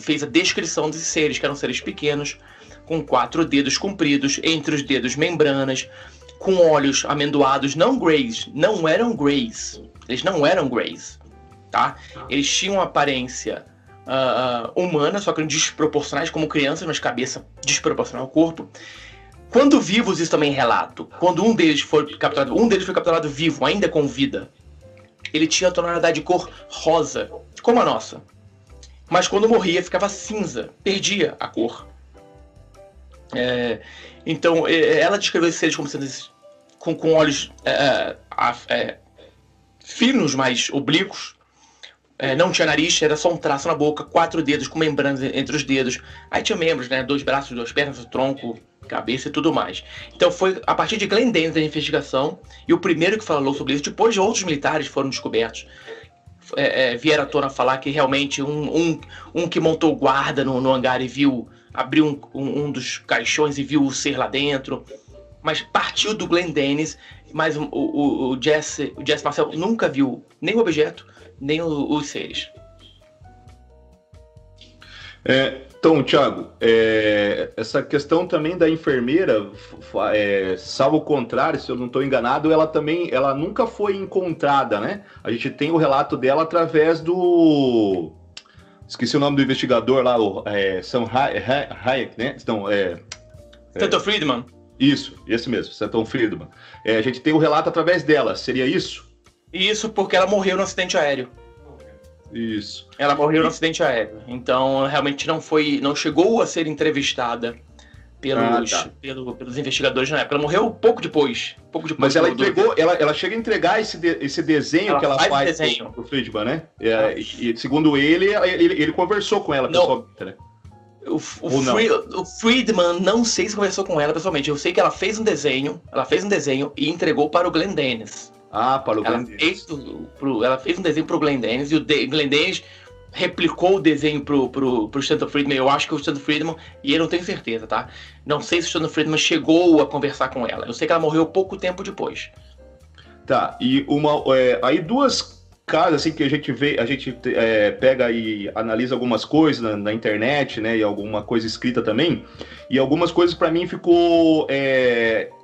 F: fez a descrição desses seres, que eram seres pequenos, com 4 dedos compridos, entre os dedos membranas, com olhos amendoados, não greys, não eram greys, eles não eram greys, tá? Eles tinham uma aparência humana, só que desproporcionais, como crianças, mas cabeça desproporcional ao corpo. Quando vivos, isso também é relato. Quando um deles foi capturado vivo, ainda com vida, ele tinha tonalidade de cor rosa, como a nossa. Mas quando morria, ficava cinza, perdia a cor. Então, ela descreveu esses seres como sendo com olhos finos, mas oblíquos. Não tinha nariz, era só um traço na boca, 4 dedos com membranas entre os dedos. Aí tinha membros, né? 2 braços, 2 pernas, tronco, cabeça e tudo mais. Então foi a partir de Glenn Dennis da investigação, e o primeiro que falou sobre isso, depois de outros militares foram descobertos. Vieram à tona falar que realmente um que montou guarda no hangar e abriu um dos caixões e viu o ser lá dentro. Mas partiu do Glenn Dennis, mas o Jesse Marcel nunca viu nem o objeto, nem os seres.
E: Então, Thiago, essa questão também da enfermeira, salvo o contrário, se eu não estou enganado, ela nunca foi encontrada, né? A gente tem o relato dela através do... Esqueci o nome do investigador lá, o Sam Hayek, né? Então,
F: Stanton Friedman.
E: Isso, esse mesmo, Stanton Friedman. A gente tem o relato através dela, seria isso?
F: Isso, porque ela morreu no acidente aéreo.
E: Isso.
F: Ela morreu no acidente aéreo. Então, realmente não chegou a ser entrevistada pelos investigadores na época. Ela morreu pouco depois. Mas
E: ela entregou, ela chega a entregar esse desenho que ela faz pro Friedman, né? E segundo ele conversou com ela pessoalmente, né?
F: O Friedman, não sei se conversou com ela pessoalmente. Eu sei que ela fez um desenho e entregou para o Glenn Dennis.
E: Para o Glenn Dennis.
F: Ela fez um desenho pro Glenn Dennis, e o Glenn Dennis replicou o desenho pro Stanton Friedman. Eu acho que o Stanton Friedman, e eu não tenho certeza, tá? Não sei se o Stanton Friedman chegou a conversar com ela. Eu sei que ela morreu pouco tempo depois.
E: Tá, e aí 2 casos assim que a gente pega e analisa algumas coisas na internet, né, e alguma coisa escrita também, e algumas coisas para mim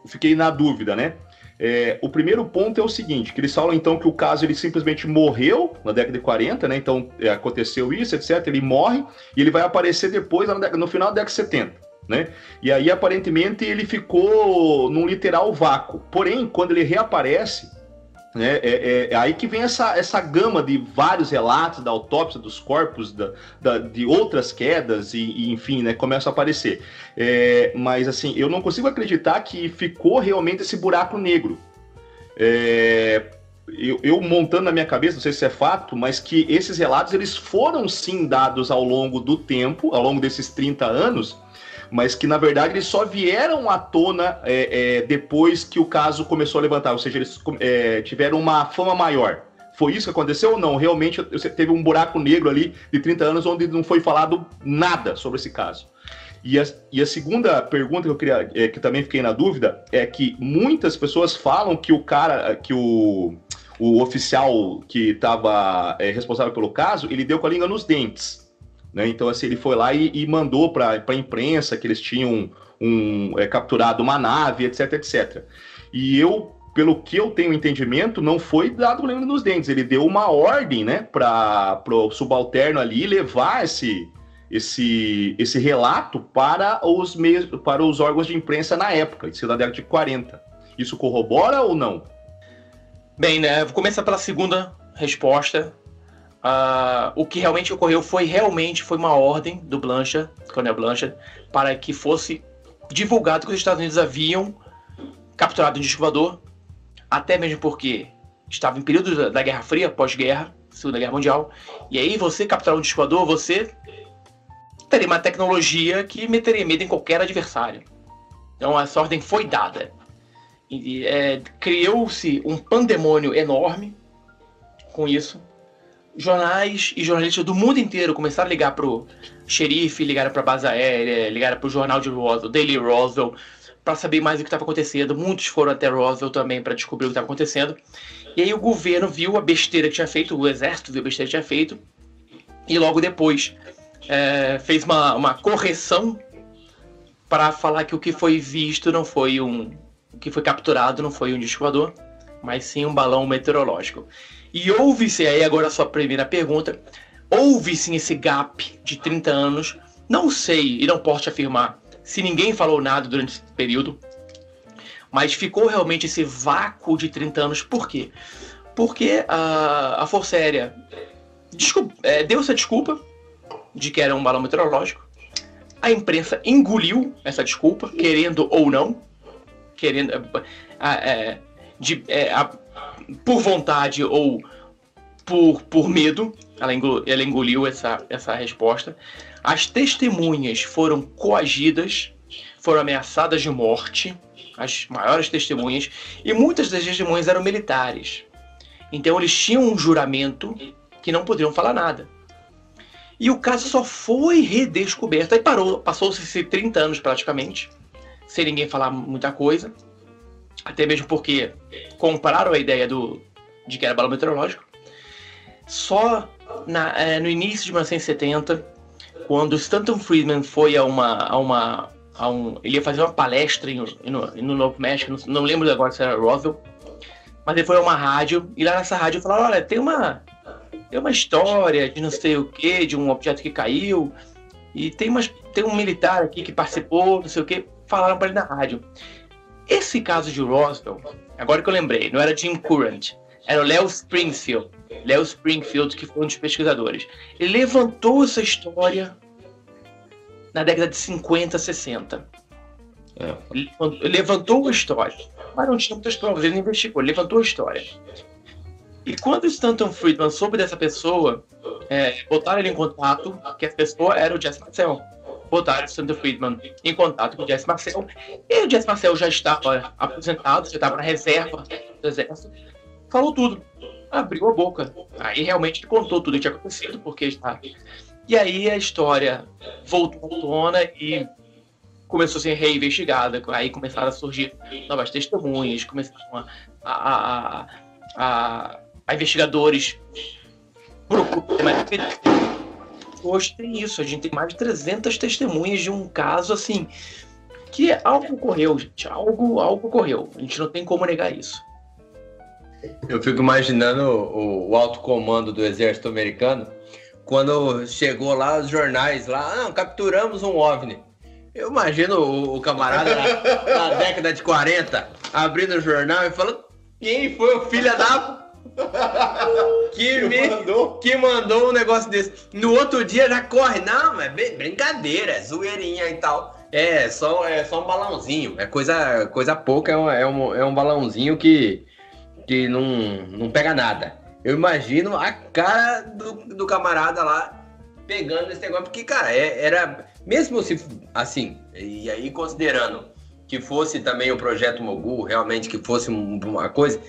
E: fiquei na dúvida, né? O primeiro ponto é o seguinte, que eles falam então que o caso ele simplesmente morreu na década de 40, né? Então aconteceu isso, etc. Ele morre e ele vai aparecer depois no final da década de 70, né? E aí aparentemente ele ficou num literal vácuo. Porém, quando ele reaparece, né, aí que vem essa gama de vários relatos da autópsia dos corpos, de outras quedas e enfim, né, começa a aparecer. Mas assim, eu não consigo acreditar que ficou realmente esse buraco negro. Eu montando na minha cabeça, não sei se é fato, mas que esses relatos eles foram sim dados ao longo do tempo, ao longo desses 30 anos, mas que na verdade eles só vieram à tona depois que o caso começou a levantar, ou seja, eles tiveram uma fama maior. Foi isso que aconteceu ou não? Realmente teve um buraco negro ali de 30 anos onde não foi falado nada sobre esse caso. E a segunda pergunta que eu queria, que também fiquei na dúvida, é que muitas pessoas falam que o oficial que estava responsável pelo caso, ele deu com a língua nos dentes. Né? Então, assim, ele foi lá e mandou para a imprensa que eles tinham capturado uma nave, etc, etc. E pelo que eu tenho entendimento, não foi dado com a língua nos dentes. Ele deu uma ordem, né, para o subalterno ali levar esse relato para os órgãos de imprensa na época, isso na década de 40. Isso corrobora ou não?
F: Bem, né, vou começar pela segunda resposta. O que realmente ocorreu foi uma ordem do Coronel Blanchard, para que fosse divulgado que os Estados Unidos haviam capturado um disco voador, até mesmo porque estava em período da Guerra Fria, pós-guerra, Segunda Guerra Mundial, e aí você capturar um disco voador, você teria uma tecnologia que meteria medo em qualquer adversário. Então essa ordem foi dada. Criou-se um pandemônio enorme com isso. Jornais e jornalistas do mundo inteiro começaram a ligar pro xerife, ligaram pra base aérea, ligaram pro jornal de Roswell, Daily Roswell, para saber mais o que estava acontecendo. Muitos foram até Roswell também para descobrir o que estava acontecendo. E aí o governo viu a besteira que tinha feito, o exército viu a besteira que tinha feito, e logo depois fez uma correção para falar que o que foi visto não foi o que foi capturado não foi um disco voador, mas sim um balão meteorológico. E houve-se, aí agora a sua primeira pergunta, houve-se esse gap de 30 anos, não sei e não posso afirmar se ninguém falou nada durante esse período, mas ficou realmente esse vácuo de 30 anos. Por quê? Porque a Força Aérea deu essa desculpa de que era um balão meteorológico. A imprensa engoliu essa desculpa, querendo ou não, por vontade ou por medo, ela engoliu essa resposta. As testemunhas foram coagidas, foram ameaçadas de morte, as maiores testemunhas, e muitas das testemunhas eram militares. Então eles tinham um juramento que não poderiam falar nada. E o caso só foi redescoberto. Aí passou-se 30 anos praticamente, sem ninguém falar muita coisa. Até mesmo porque compraram a ideia de que era balão meteorológico. Só no início de 1970, quando Stanton Friedman foi ele ia fazer uma palestra no Novo México, não lembro agora se era Roswell, mas ele foi a uma rádio, e lá nessa rádio falaram, olha, tem uma história de não sei o que, de um objeto que caiu, e tem um militar aqui que participou, não sei o que, falaram para ele na rádio. Esse caso de Roswell, agora que eu lembrei, não era Jim Courant, era o Léo Springfield, que foi um dos pesquisadores. Ele levantou essa história na década de 50, 60. Ele levantou a história, mas não tinha muitas provas, ele não investigou, ele levantou a história. E quando o Stanton Friedman soube dessa pessoa, botaram ele em contato, que a pessoa era o Jesse Marcel. Botaram o Stanton Friedman em contato com o Jesse Marcel, e o Jesse Marcel já estava aposentado, já estava na reserva do exército, falou tudo, abriu a boca. Aí realmente ele contou tudo o que tinha acontecido, porque já... E aí a história voltou à tona e começou a ser reinvestigada. Aí começaram a surgir novas testemunhas, começaram a investigadores procurar. Hoje tem isso, a gente tem mais de 300 testemunhas de um caso assim, que algo ocorreu, gente, algo ocorreu, a gente não tem como negar isso.
C: Eu fico imaginando o alto comando do exército americano, quando chegou lá os jornais lá, capturamos um OVNI. Eu imagino o camarada na década de 40 abrindo o jornal e falando, quem foi o filho da... que mandou um negócio desse. No outro dia já corre, não, mas brincadeira, é zoeirinha e tal. É só um balãozinho, é coisa pouca, é um balãozinho que não pega nada. Eu imagino a cara do camarada lá pegando esse negócio, porque, cara, era, mesmo se, assim, e aí considerando que fosse também o Projeto Mogul, realmente que fosse uma coisa,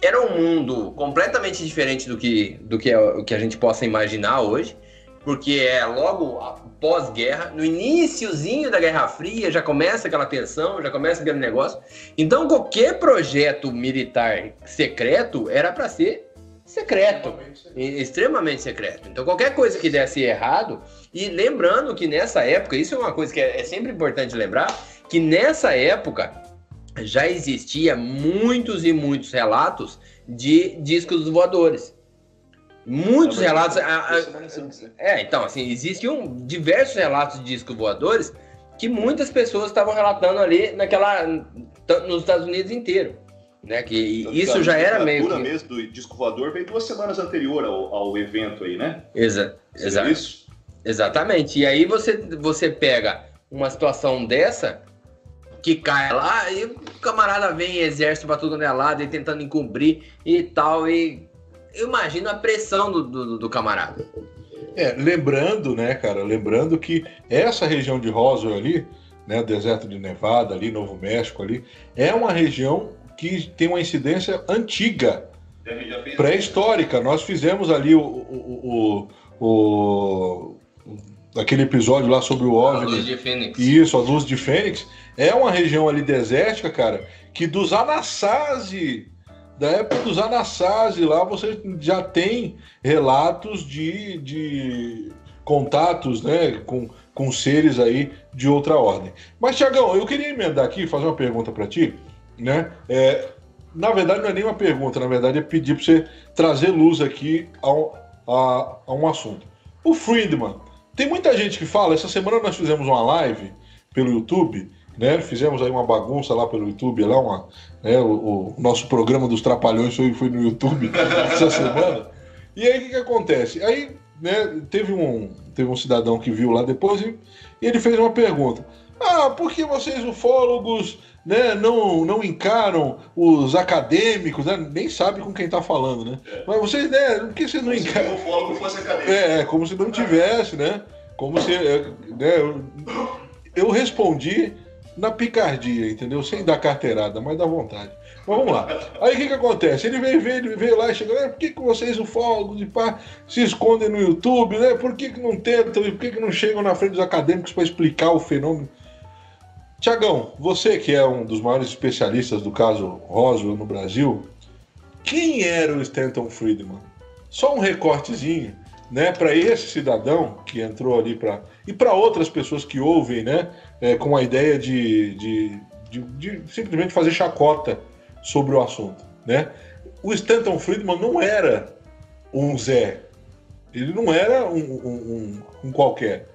C: era um mundo completamente diferente do que a gente possa imaginar hoje, porque logo pós-guerra, no iniciozinho da Guerra Fria, já começa aquela tensão, já começa aquele negócio. Então qualquer projeto militar secreto era para ser secreto, extremamente secreto. Então qualquer coisa que desse errado, e lembrando que nessa época, isso é uma coisa que é sempre importante lembrar, que nessa época já existia muitos e muitos relatos de discos voadores. Muitos relatos. Então, assim, existiam diversos relatos de discos voadores que muitas pessoas estavam relatando ali nos Estados Unidos inteiro. Né? Que
E: então,
C: isso já era meio.
E: A mesmo do disco voador veio 2 semanas anterior ao evento aí, né?
C: Exato.
E: Isso?
C: Exatamente. E aí você pega uma situação dessa que cai lá e o camarada vem exército pra tudo quanto é lado e tentando encobrir e tal. E eu imagino a pressão do camarada.
B: Lembrando, né, cara? Lembrando que essa região de Roswell ali, né, deserto de Nevada ali, Novo México ali, é uma região que tem uma incidência antiga, pré-histórica. Nós fizemos ali aquele episódio lá sobre o OVNI.
C: A Luz de Fênix.
B: Isso, a Luz de Fênix. É uma região ali desértica, cara, que dos Anasazi, da época dos Anasazi, lá você já tem relatos de contatos, né, com seres aí de outra ordem. Mas, Tiagão, eu queria emendar aqui e fazer uma pergunta para ti, né? Na verdade, não é nem uma pergunta, na verdade é pedir para você trazer luz aqui a um assunto. O Friedman, tem muita gente que fala, essa semana nós fizemos uma live pelo YouTube, né? Fizemos aí uma bagunça lá pelo YouTube, lá o nosso programa dos Trapalhões foi no YouTube essa semana. E aí o que acontece? Aí, né, teve um cidadão que viu lá depois e ele fez uma pergunta. Por que vocês ufólogos, né, não encaram os acadêmicos, né? Nem sabe com quem tá falando, né? Mas vocês, né, por que vocês não encaram?
E: Se o ufólogo fosse acadêmico.
B: Como se não tivesse, né? Como se... né, eu respondi na picardia, entendeu? Sem dar carteirada, mas dá vontade. Mas vamos lá. Aí o que acontece? Ele veio lá e chegou, por que vocês ufólogos se escondem no YouTube, né? Por que não tentam, por que não chegam na frente dos acadêmicos para explicar o fenômeno? Tiagão, você que é um dos maiores especialistas do caso Roswell no Brasil, quem era o Stanton Friedman? Só um recortezinho, né, para esse cidadão que entrou ali e para outras pessoas que ouvem, né, com a ideia de simplesmente fazer chacota sobre o assunto, né? O Stanton Friedman não era um Zé, ele não era um qualquer,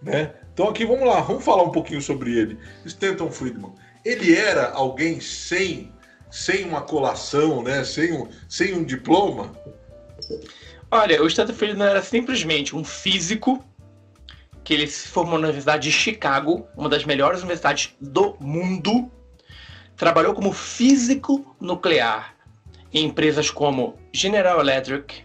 B: né? Então aqui vamos falar um pouquinho sobre ele. Stanton Friedman, ele era alguém sem uma colação, né? Sem um diploma?
F: Olha, o Stanton Friedman era simplesmente um físico que ele se formou na Universidade de Chicago, uma das melhores universidades do mundo. Trabalhou como físico nuclear em empresas como General Electric,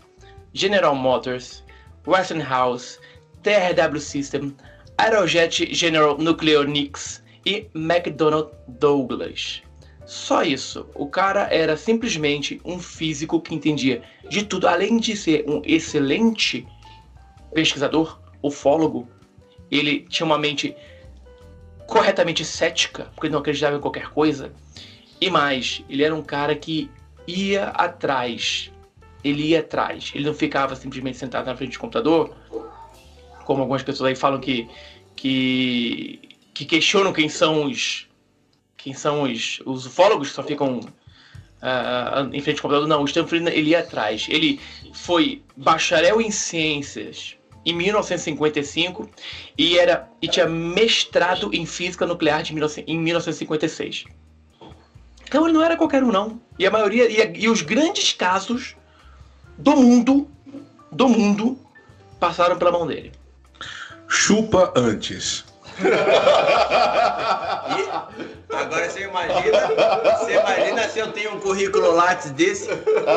F: General Motors, Westinghouse, TRW System, Aerojet General Nucleonics e McDonnell Douglas. Só isso. O cara era simplesmente um físico que entendia de tudo. Além de ser um excelente pesquisador, ufólogo, ele tinha uma mente corretamente cética, porque ele não acreditava em qualquer coisa. E mais, ele era um cara que ia atrás. Ele ia atrás. Ele não ficava simplesmente sentado na frente do computador, como algumas pessoas aí falam que questionam quem são os ufólogos que só ficam em frente ao computador. Não, o Stanton Friedman, ele ia atrás. Ele foi bacharel em ciências em 1955 e tinha mestrado em física nuclear em 1956. Então ele não era qualquer um, não. E a maioria, e os grandes casos do mundo passaram pela mão dele.
B: Chupa antes.
C: Agora você imagina se eu tenho um currículo Lattes desse.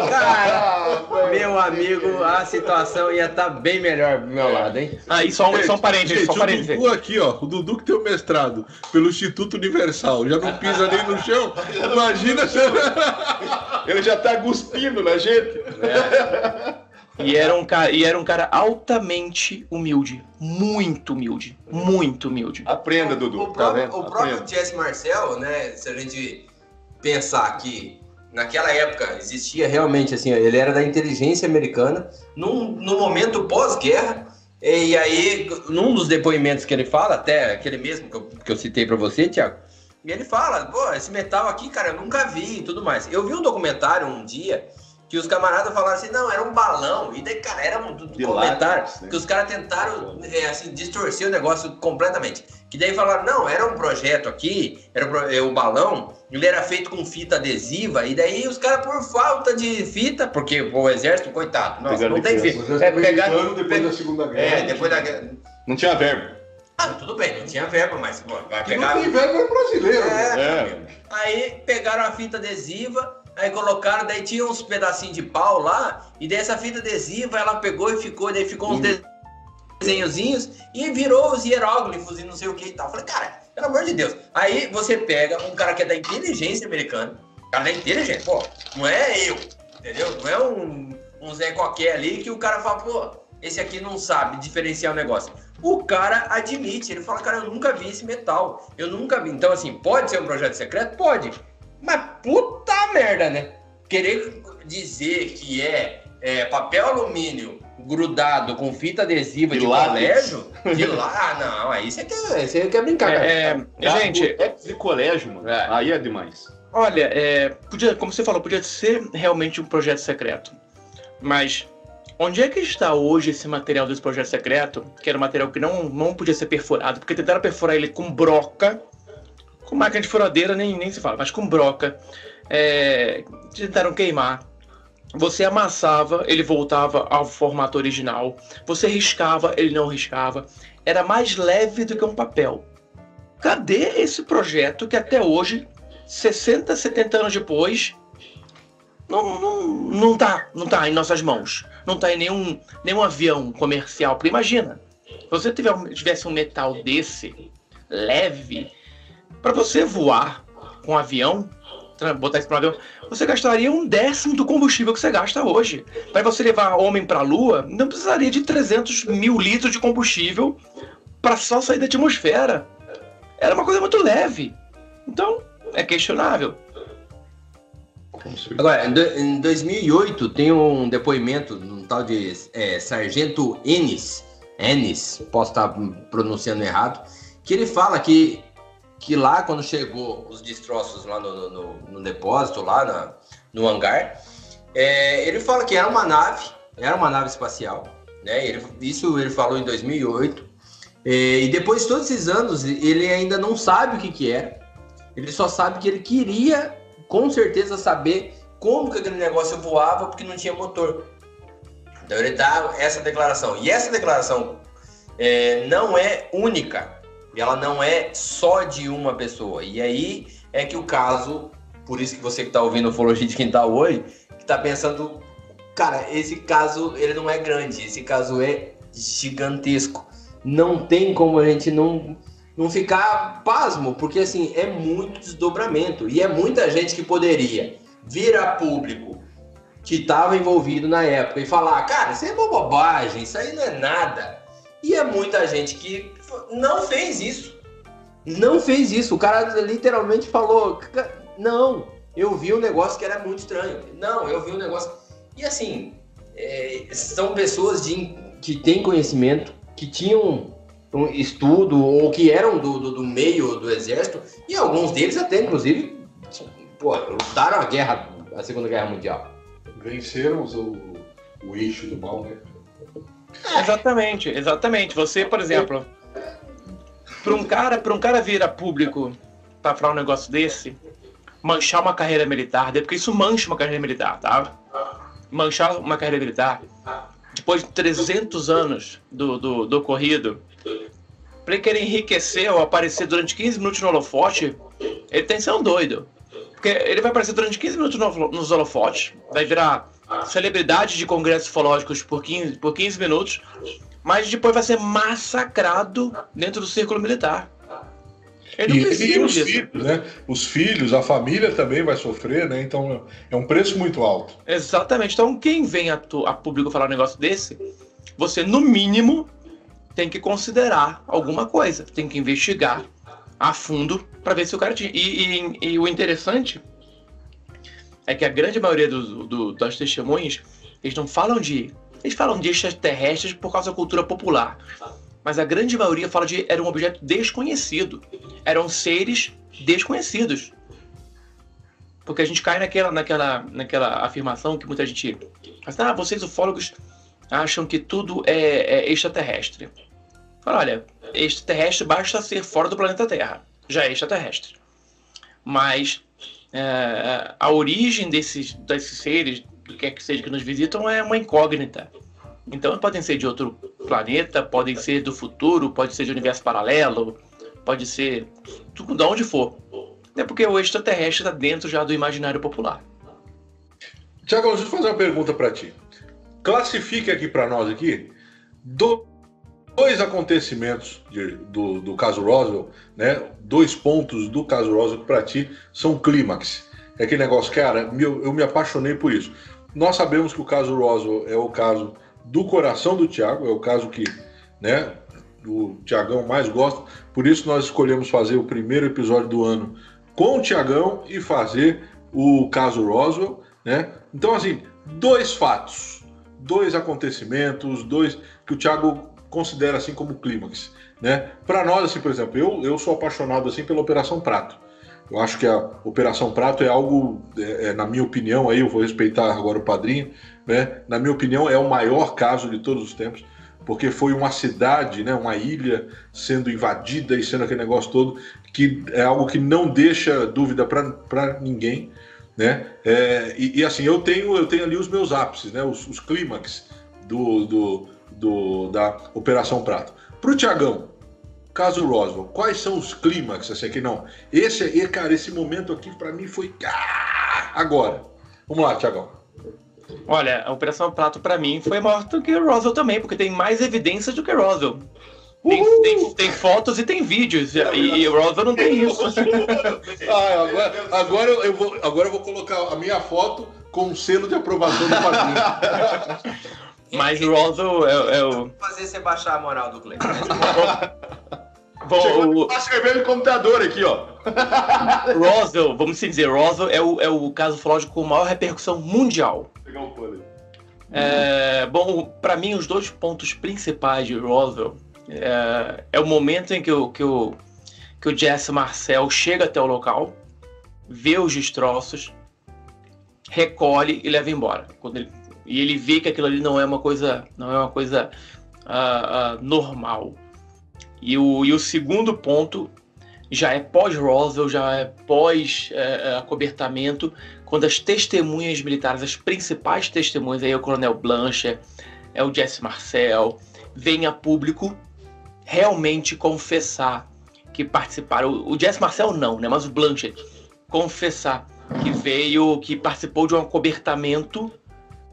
C: Cara, meu amigo, a situação ia estar bem melhor do meu lado, hein?
F: E só um parênteses.
B: O Dudu aqui, ó, o Dudu que tem o mestrado pelo Instituto Universal, já não pisa nem no chão. Imagina se...
E: Ele já tá cuspindo na gente.
F: E era um cara altamente humilde. Muito humilde. Muito humilde.
E: Aprenda, Dudu.
C: O próprio Jesse Marcel, né? Se a gente pensar que naquela época existia realmente, assim, ele era da inteligência americana, no momento pós-guerra, e aí, num dos depoimentos que ele fala, até aquele mesmo que eu citei pra você, Thiago, e ele fala, esse metal aqui, cara, eu nunca vi e tudo mais. Eu vi um documentário um dia que os camaradas falaram assim, não, era um balão. E daí, cara, era um comentário que os caras tentaram, assim, distorcer o negócio completamente. Que daí falaram, não, era um projeto aqui, o balão, ele era feito com fita adesiva. E daí os caras, por falta de fita, porque o exército, coitado, nossa, não tem fita.
B: Depois da Segunda Guerra.
C: Depois da guerra.
E: Não tinha verbo.
C: Tudo bem, não tinha verba, mas vai
B: Que
C: pegar...
B: não tem verbo é brasileiro.
C: Aí pegaram a fita adesiva, aí colocaram, daí tinha uns pedacinhos de pau lá, e daí essa fita adesiva ela pegou e ficou, daí ficou uns desenhozinhos e virou os hieróglifos e não sei o que e tal. Falei, cara, pelo amor de Deus. Aí você pega um cara que é da inteligência americana, cara da inteligência, não é eu, entendeu? Não é um Zé qualquer ali que o cara fala, esse aqui não sabe diferenciar o negócio. O cara admite, ele fala, cara, eu nunca vi esse metal, eu nunca vi. Então, assim, pode ser um projeto secreto? Pode. Mas puta merda, né? Querer dizer que é papel alumínio grudado com fita adesiva de colégio? Não, aí você quer brincar, cara.
F: Gente,
E: de colégio, mano. Aí é demais.
F: Olha, como você falou, podia ser realmente um projeto secreto. Mas onde é que está hoje esse material desse projeto secreto? Que era um material que não podia ser perfurado, porque tentaram perfurar ele com broca, com máquina de furadeira, nem se fala, mas com broca. Tentaram queimar. Você amassava, ele voltava ao formato original. Você riscava, ele não riscava. Era mais leve do que um papel. Cadê esse projeto que até hoje, 60, 70 anos depois, não tá em nossas mãos? Não tá em nenhum avião comercial. Porque imagina, se você tivesse um metal desse, leve, para você voar com um avião, botar isso para um avião, você gastaria 1/10 do combustível que você gasta hoje. Para você levar homem para a Lua, não precisaria de 300 mil litros de combustível para só sair da atmosfera. Era uma coisa muito leve. Então, é questionável.
C: Agora, em 2008, tem um depoimento de um tal de Sargento Ennis, posso estar pronunciando errado, que ele fala que lá, quando chegou os destroços lá no depósito, lá no hangar, ele fala que era uma nave espacial, né? Isso ele falou em 2008, e depois de todos esses anos, ele ainda não sabe o que era, ele só sabe que ele queria, com certeza, saber como que aquele negócio voava, porque não tinha motor. Então ele dá essa declaração, e essa declaração não é única, ela não é só de uma pessoa. E aí é que o caso, por isso que você que está ouvindo Ufologia de Quintal hoje, que está pensando, cara, esse caso ele não é grande, esse caso é gigantesco. Não tem como a gente não ficar pasmo, porque assim, é muito desdobramento. E é muita gente que poderia vir a público que estava envolvido na época e falar, cara, isso é uma bobagem, isso aí não é nada. E é muita gente que não fez isso. Não fez isso. O cara literalmente falou, não, eu vi um negócio que era muito estranho. Não, eu vi um negócio... E assim, são pessoas que têm conhecimento, que tinham um estudo, ou que eram do meio do exército, e alguns deles até, inclusive, lutaram a Segunda Guerra Mundial.
B: Venceram o eixo do mal, né?
F: Exatamente. Você, por exemplo, para um cara vir a público para falar um negócio desse, manchar uma carreira militar, porque isso mancha uma carreira militar, tá? Manchar uma carreira militar, depois de 300 anos do ocorrido, para ele querer enriquecer ou aparecer durante 15 minutos no holofote, ele tem que ser um doido. Porque ele vai aparecer durante 15 minutos nos holofotes, vai virar celebridade de congressos ufológicos por 15 minutos, mas depois vai ser massacrado dentro do círculo militar. Ele não precisa
B: os
F: disso.
B: filhos, né? Os filhos, a família também vai sofrer, né? Então é um preço muito alto.
F: Exatamente. Então quem vem a público falar um negócio desse, você no mínimo tem que considerar alguma coisa, tem que investigar a fundo para ver se o cara tinha. E o interessante é que a grande maioria das testemunhas, eles falam de extraterrestres por causa da cultura popular. Mas a grande maioria fala era um objeto desconhecido. Eram seres desconhecidos. Porque a gente cai naquela afirmação que muita gente fala, vocês ufólogos acham que tudo é extraterrestre. Fala, olha, extraterrestre basta ser fora do planeta Terra. Já é extraterrestre. Mas a origem desses seres, do que é que seja que nos visitam, é uma incógnita. Então podem ser de outro planeta, podem ser do futuro, pode ser de universo paralelo, pode ser de onde for. É porque o extraterrestre está dentro já do imaginário popular.
B: Tiago, deixa eu fazer uma pergunta para ti. Classifique aqui para nós dois acontecimentos do caso Roswell, né? 2 pontos do caso Roswell que para ti são clímax. É aquele negócio, cara, eu me apaixonei por isso. Nós sabemos que o caso Roswell é o caso do coração do Thiago, é o caso que, né, o Thiagão mais gosta, por isso nós escolhemos fazer o primeiro episódio do ano com o Thiagão e fazer o caso Roswell, né? Então, assim, 2 fatos, 2 acontecimentos, 2 que o Thiago considera assim como clímax, né? Para nós, assim, por exemplo, eu sou apaixonado assim pela Operação Prato. Eu acho que a Operação Prato é algo, na minha opinião, aí eu vou respeitar agora o padrinho, né? Na minha opinião, é o maior caso de todos os tempos, porque foi uma cidade, né, uma ilha sendo invadida e sendo aquele negócio todo, que é algo que não deixa dúvida para ninguém, né? E assim, eu tenho ali os meus ápices, né, os clímax da Operação Prato. Pro Thiagão, caso Roswell, quais são os clímax, assim, que não? Esse momento aqui para mim foi agora. Vamos lá, Thiagão.
F: Olha, a Operação Prato pra mim foi maior do que Roswell também, porque tem mais evidências do que Roswell. Tem fotos e tem vídeos, e Roswell não tem isso.
B: Agora eu vou colocar a minha foto com um selo de aprovação do padrinho.
F: Mas o Roswell é o...
C: Vou fazer você baixar a moral do Cleiton.
E: Tá servindo o computador aqui, ó.
F: Roswell, vamos dizer, Roswell é o caso ufológico com maior repercussão mundial.
E: Pegar um fone.
F: Bom, para mim, os 2 pontos principais de Roswell é o momento em que o Jesse Marcel chega até o local, vê os destroços, recolhe e leva embora. E ele vê que aquilo ali não é uma coisa normal. E o segundo ponto já é pós-Roswell, já é pós-acobertamento, quando as testemunhas militares, as principais testemunhas, aí é o Coronel Blanchard, é o Jesse Marcel, vêm a público realmente confessar que participaram. O Jesse Marcel não, né? Mas o Blanchard confessar que participou de um acobertamento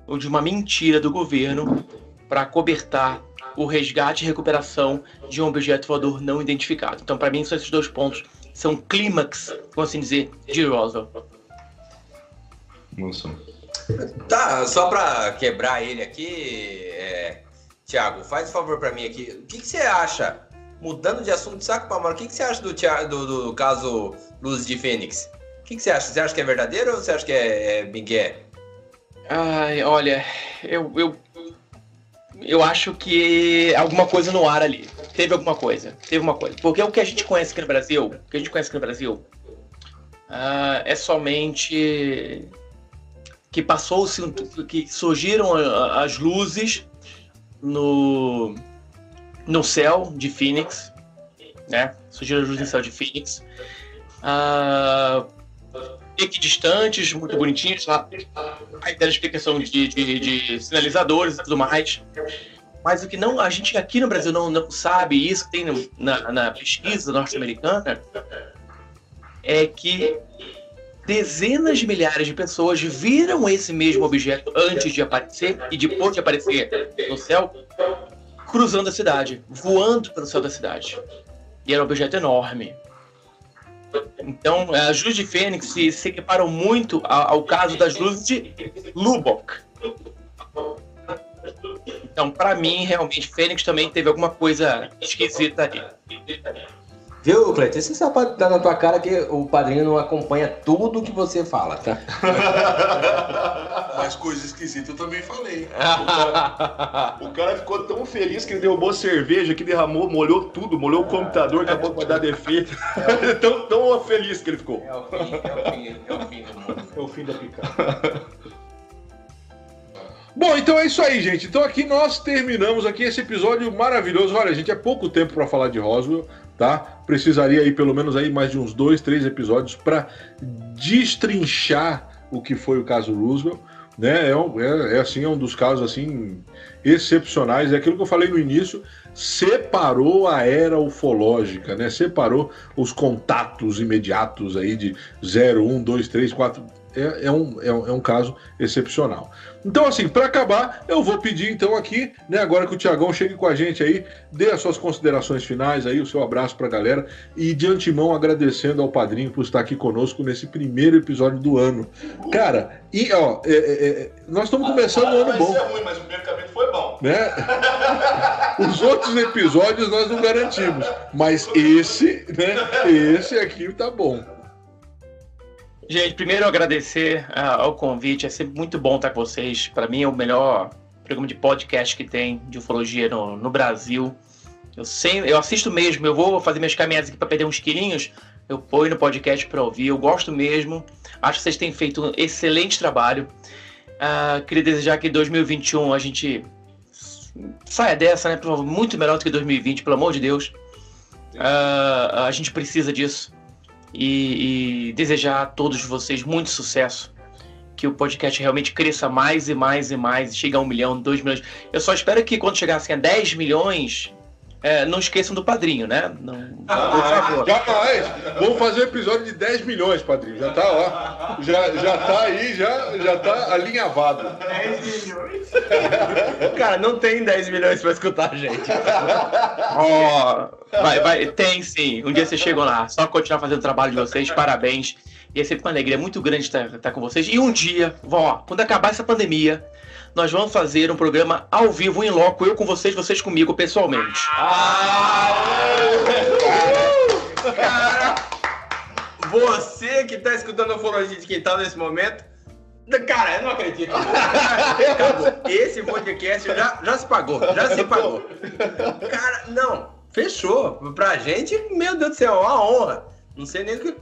F: ou de uma mentira do governo para acobertar o resgate e recuperação de um objeto voador não identificado. Então, para mim, são esses 2 pontos. São clímax, vamos assim dizer, de Roswell.
E: Nossa.
C: Tá, só para quebrar ele aqui, Thiago, faz um favor para mim aqui. O que você acha, mudando de assunto de saco para mano, o que você acha do caso Luz de Fênix? O que você acha? Você acha que é verdadeiro ou você acha que é migué?
F: Ai, olha, eu acho que alguma coisa no ar ali. Teve uma coisa. Porque o que a gente conhece aqui no Brasil, é somente que que surgiram as luzes no céu de Phoenix, né? Surgiram as luzes no céu de Phoenix. Equidistantes, muito bonitinhos, lá. Aí tem a explicação de sinalizadores e tudo mais. Mas o que a gente aqui no Brasil não sabe, isso tem na pesquisa norte-americana, é que dezenas de milhares de pessoas viram esse mesmo objeto antes de aparecer e depois de aparecer no céu, cruzando a cidade, voando pelo céu da cidade. E era um objeto enorme. Então, as luzes de Fênix se equiparam muito ao caso das luzes de Lubbock. Então, para mim, realmente, Fênix também teve alguma coisa esquisita ali.
C: Viu, Cleiton? Você sabe dar na tua cara que o padrinho não acompanha tudo que você fala, tá?
B: Mas coisa esquisita eu também falei.
E: O cara ficou tão feliz que ele derrubou cerveja, que derramou, molhou tudo, molhou o computador, acabou de dar defeito. tão feliz que ele ficou.
C: É o fim do mundo.
B: É o fim da picada. Bom, então é isso aí, gente. Então aqui nós terminamos aqui esse episódio maravilhoso. Olha, gente, é pouco tempo para falar de Roswell, tá? Precisaria aí pelo menos aí mais de uns 2, 3 episódios para destrinchar o que foi o caso Roswell, né? É um dos casos assim excepcionais. É aquilo que eu falei no início, separou a era ufológica, né? Separou os contatos imediatos aí de 0, 1, 2, 3, 4. é um caso excepcional. Então, assim, para acabar, eu vou pedir então aqui, né, agora que o Tiagão chegue com a gente aí, dê as suas considerações finais aí, o seu abraço pra galera, e de antemão agradecendo ao Padrinho por estar aqui conosco nesse primeiro episódio do ano. Cara, e ó, nós estamos começando o ano bom.
E: Vai ser ruim, mas o primeiro capítulo foi bom.
B: Né? Os outros episódios nós não garantimos, mas esse aqui tá bom.
F: Gente, primeiro agradecer ao convite, é sempre muito bom estar com vocês. Para mim é o melhor programa de podcast que tem de ufologia no Brasil. Eu assisto mesmo, eu vou fazer minhas caminhadas aqui para perder uns quilinhos, eu ponho no podcast para ouvir, eu gosto mesmo. Acho que vocês têm feito um excelente trabalho. Queria desejar que em 2021 a gente saia dessa, né? Muito melhor do que 2020, pelo amor de Deus. A gente precisa disso. E desejar a todos vocês muito sucesso, que o podcast realmente cresça mais e mais e mais, chegue a 1 milhão, 2 milhões. Eu só espero que quando chegar assim, a 10 milhões, não esqueçam do Padrinho, né? Não, por favor.
B: Jamais! Vamos fazer um episódio de 10 milhões, Padrinho. Já tá lá. Já tá aí, já tá alinhavado.
C: 10 milhões? Cara, não tem 10 milhões pra escutar a gente.
F: Tem sim. Um dia vocês chegam lá. Só continuar fazendo o trabalho de vocês. Parabéns. E é sempre uma alegria muito grande estar com vocês. E um dia, quando acabar essa pandemia, nós vamos fazer um programa ao vivo, em loco, eu com vocês comigo, pessoalmente.
C: Cara, você que tá escutando a Ufologia de Quintal nesse momento, cara, eu não acredito. Acabou. Esse podcast já se pagou. Cara, não, fechou. Pra gente, meu Deus do céu, é uma honra. Não sei nem o que...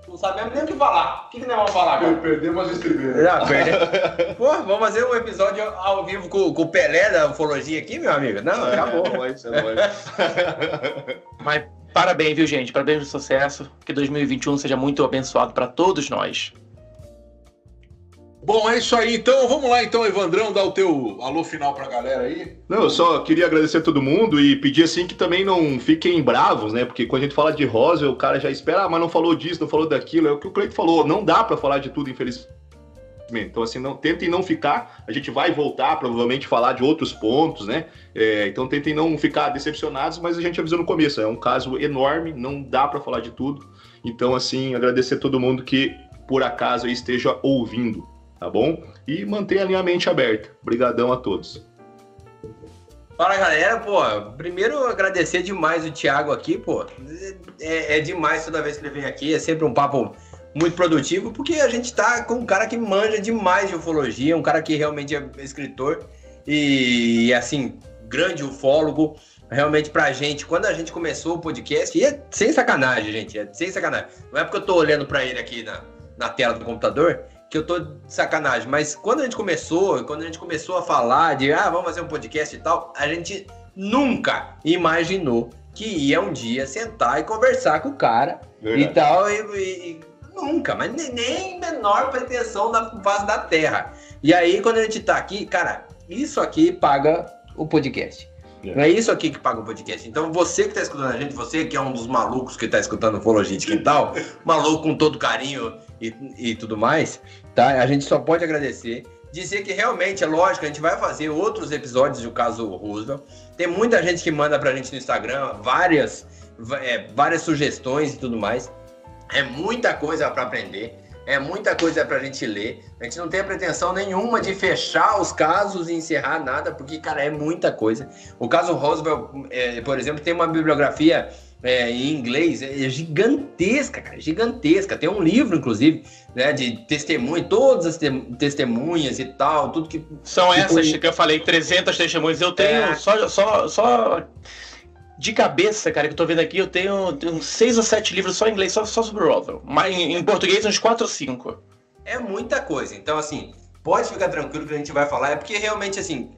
C: Não sabemos nem o que falar. O que nós vamos falar, cara?
B: Perdemos as estribeiras.
C: Já perdemos. Pô, vamos fazer um episódio ao vivo com o Pelé da ufologia aqui, meu amigo? Não, acabou.
F: Mas parabéns, viu, gente? Parabéns pelo sucesso. Que 2021 seja muito abençoado para todos nós.
B: Bom, é isso aí. Então, vamos lá, então, Evandrão, dar o teu alô final pra galera aí.
E: Não, eu só queria agradecer a todo mundo e pedir, assim, que também não fiquem bravos, né? Porque quando a gente fala de Roswell, o cara já espera, mas não falou disso, não falou daquilo. É o que o Cleito falou, não dá pra falar de tudo, infelizmente. Então, assim, tentem não ficar. A gente vai voltar, provavelmente, falar de outros pontos, né? Então, tentem não ficar decepcionados, mas a gente avisou no começo. É um caso enorme, não dá pra falar de tudo. Então, assim, agradecer a todo mundo que, por acaso, esteja ouvindo. Tá bom? E mantenha a mente aberta. Obrigadão a todos.
C: Fala, galera, pô, primeiro agradecer demais o Thiago aqui, pô, é demais toda vez que ele vem aqui, é sempre um papo muito produtivo, porque a gente tá com um cara que manja demais de ufologia, um cara que realmente é escritor e assim, grande ufólogo, realmente pra gente, quando a gente começou o podcast, e é sem sacanagem, gente, é sem sacanagem, não é porque eu tô olhando pra ele aqui na tela do computador, que eu tô de sacanagem, mas quando a gente começou a falar de, vamos fazer um podcast e tal, a gente nunca imaginou que ia um dia sentar e conversar com o cara. Verdade. E tal, e nunca, mas nem menor pretensão da face da Terra. E aí, quando a gente tá aqui, cara, isso aqui paga o podcast. É isso aqui que paga o podcast. Então, você que tá escutando a gente, você que é um dos malucos que tá escutando Ufologia de Quintal, maluco com todo carinho e tudo mais, tá? A gente só pode agradecer. Dizer que realmente, é lógico, a gente vai fazer outros episódios do caso Roosevelt. Tem muita gente que manda pra gente no Instagram várias sugestões e tudo mais. É muita coisa pra aprender. É muita coisa pra gente ler. A gente não tem a pretensão nenhuma de fechar os casos e encerrar nada, porque, cara, é muita coisa. O caso Roswell, por exemplo, tem uma bibliografia em inglês gigantesca, cara, gigantesca. Tem um livro, inclusive, né, de testemunhas, todas as testemunhas e tal, tudo que...
F: São essas que eu falei, 300 testemunhas. Eu tenho só de cabeça, cara, que eu tô vendo aqui, eu tenho 6 ou 7 livros só em inglês, só sobre o Roswell. Mas em português, uns 4 ou 5.
C: É muita coisa. Então, assim, pode ficar tranquilo que a gente vai falar. É porque, realmente, assim,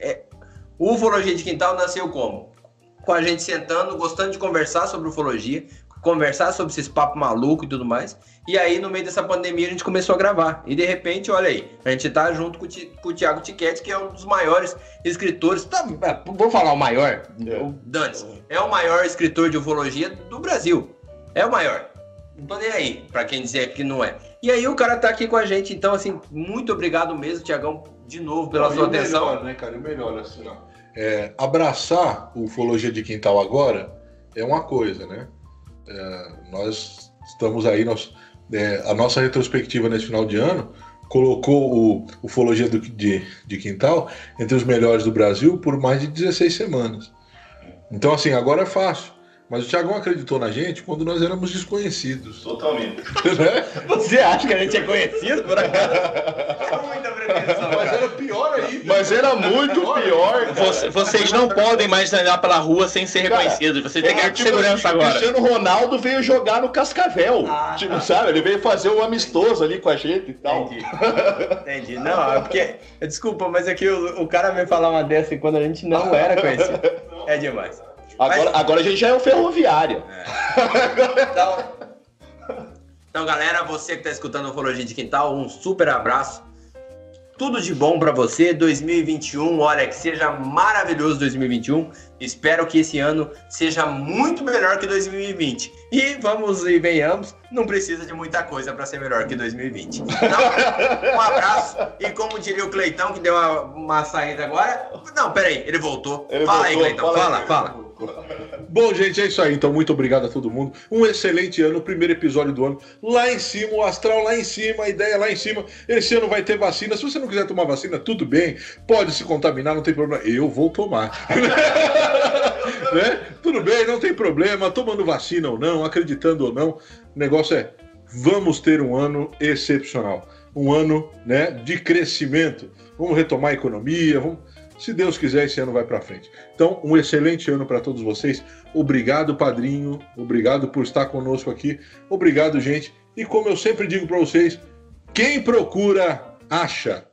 C: o Ufologia de Quintal nasceu como? Com a gente sentando, gostando de conversar sobre ufologia, conversar sobre esses papos malucos e tudo mais. E aí, no meio dessa pandemia, a gente começou a gravar. E, de repente, olha aí, a gente tá junto com o Thiago Tiquete, que é um dos maiores escritores. Vou falar o maior? O Dantes. É o maior escritor de ufologia do Brasil. É o maior. Não tô nem aí, pra quem dizer que não é. E aí o cara tá aqui com a gente, então assim, muito obrigado mesmo, Tiagão, de novo pela sua atenção.
B: Melhor, né, cara? O melhor, assim, ó. Abraçar o Ufologia de Quintal agora é uma coisa, né? Nós estamos aí, a nossa retrospectiva nesse final de ano colocou o Ufologia de Quintal entre os melhores do Brasil por mais de 16 semanas. Então, assim, agora é fácil. Mas o Thiagão acreditou na gente quando nós éramos desconhecidos.
E: Totalmente.
B: Né?
C: Você acha que a gente é conhecido, por acaso? É muita pretensão.
B: Mas era pior aí.
E: Mas era muito pior.
F: Vocês não podem mais andar pela rua sem ser reconhecidos. Você tem que ter segurança agora.
E: O Cristiano Ronaldo veio jogar no Cascavel. Sabe? Ele veio fazer um amistoso ali com a gente e tal.
C: Entendi. Não, é porque... Desculpa, mas aqui o cara veio falar uma dessa quando a gente não era conhecido. É demais.
E: Agora a gente já é o Ferroviária.
C: Então, galera, você que está escutando o Ufologia de Quintal, um super abraço. Tudo de bom para você. 2021, olha, que seja maravilhoso 2021. Espero que esse ano seja muito melhor que 2020. E vamos e venhamos, não precisa de muita coisa para ser melhor que 2020. Então, um abraço. E como diria o Cleitão, que deu uma saída agora... Não, peraí, ele voltou. Fala aí, Cleitão, fala.
B: Bom, gente, é isso aí. Então, muito obrigado a todo mundo. Um excelente ano, primeiro episódio do ano. Lá em cima, o astral lá em cima, a ideia lá em cima. Esse ano vai ter vacina. Se você não quiser tomar vacina, tudo bem. Pode se contaminar, não tem problema. Eu vou tomar. Né? Tudo bem, não tem problema. Tomando vacina ou não, acreditando ou não. O negócio é, vamos ter um ano excepcional. Um ano, né, de crescimento. Vamos retomar a economia, se Deus quiser, esse ano vai pra frente. Então, um excelente ano para todos vocês. Obrigado, padrinho. Obrigado por estar conosco aqui. Obrigado, gente. E como eu sempre digo para vocês, quem procura, acha.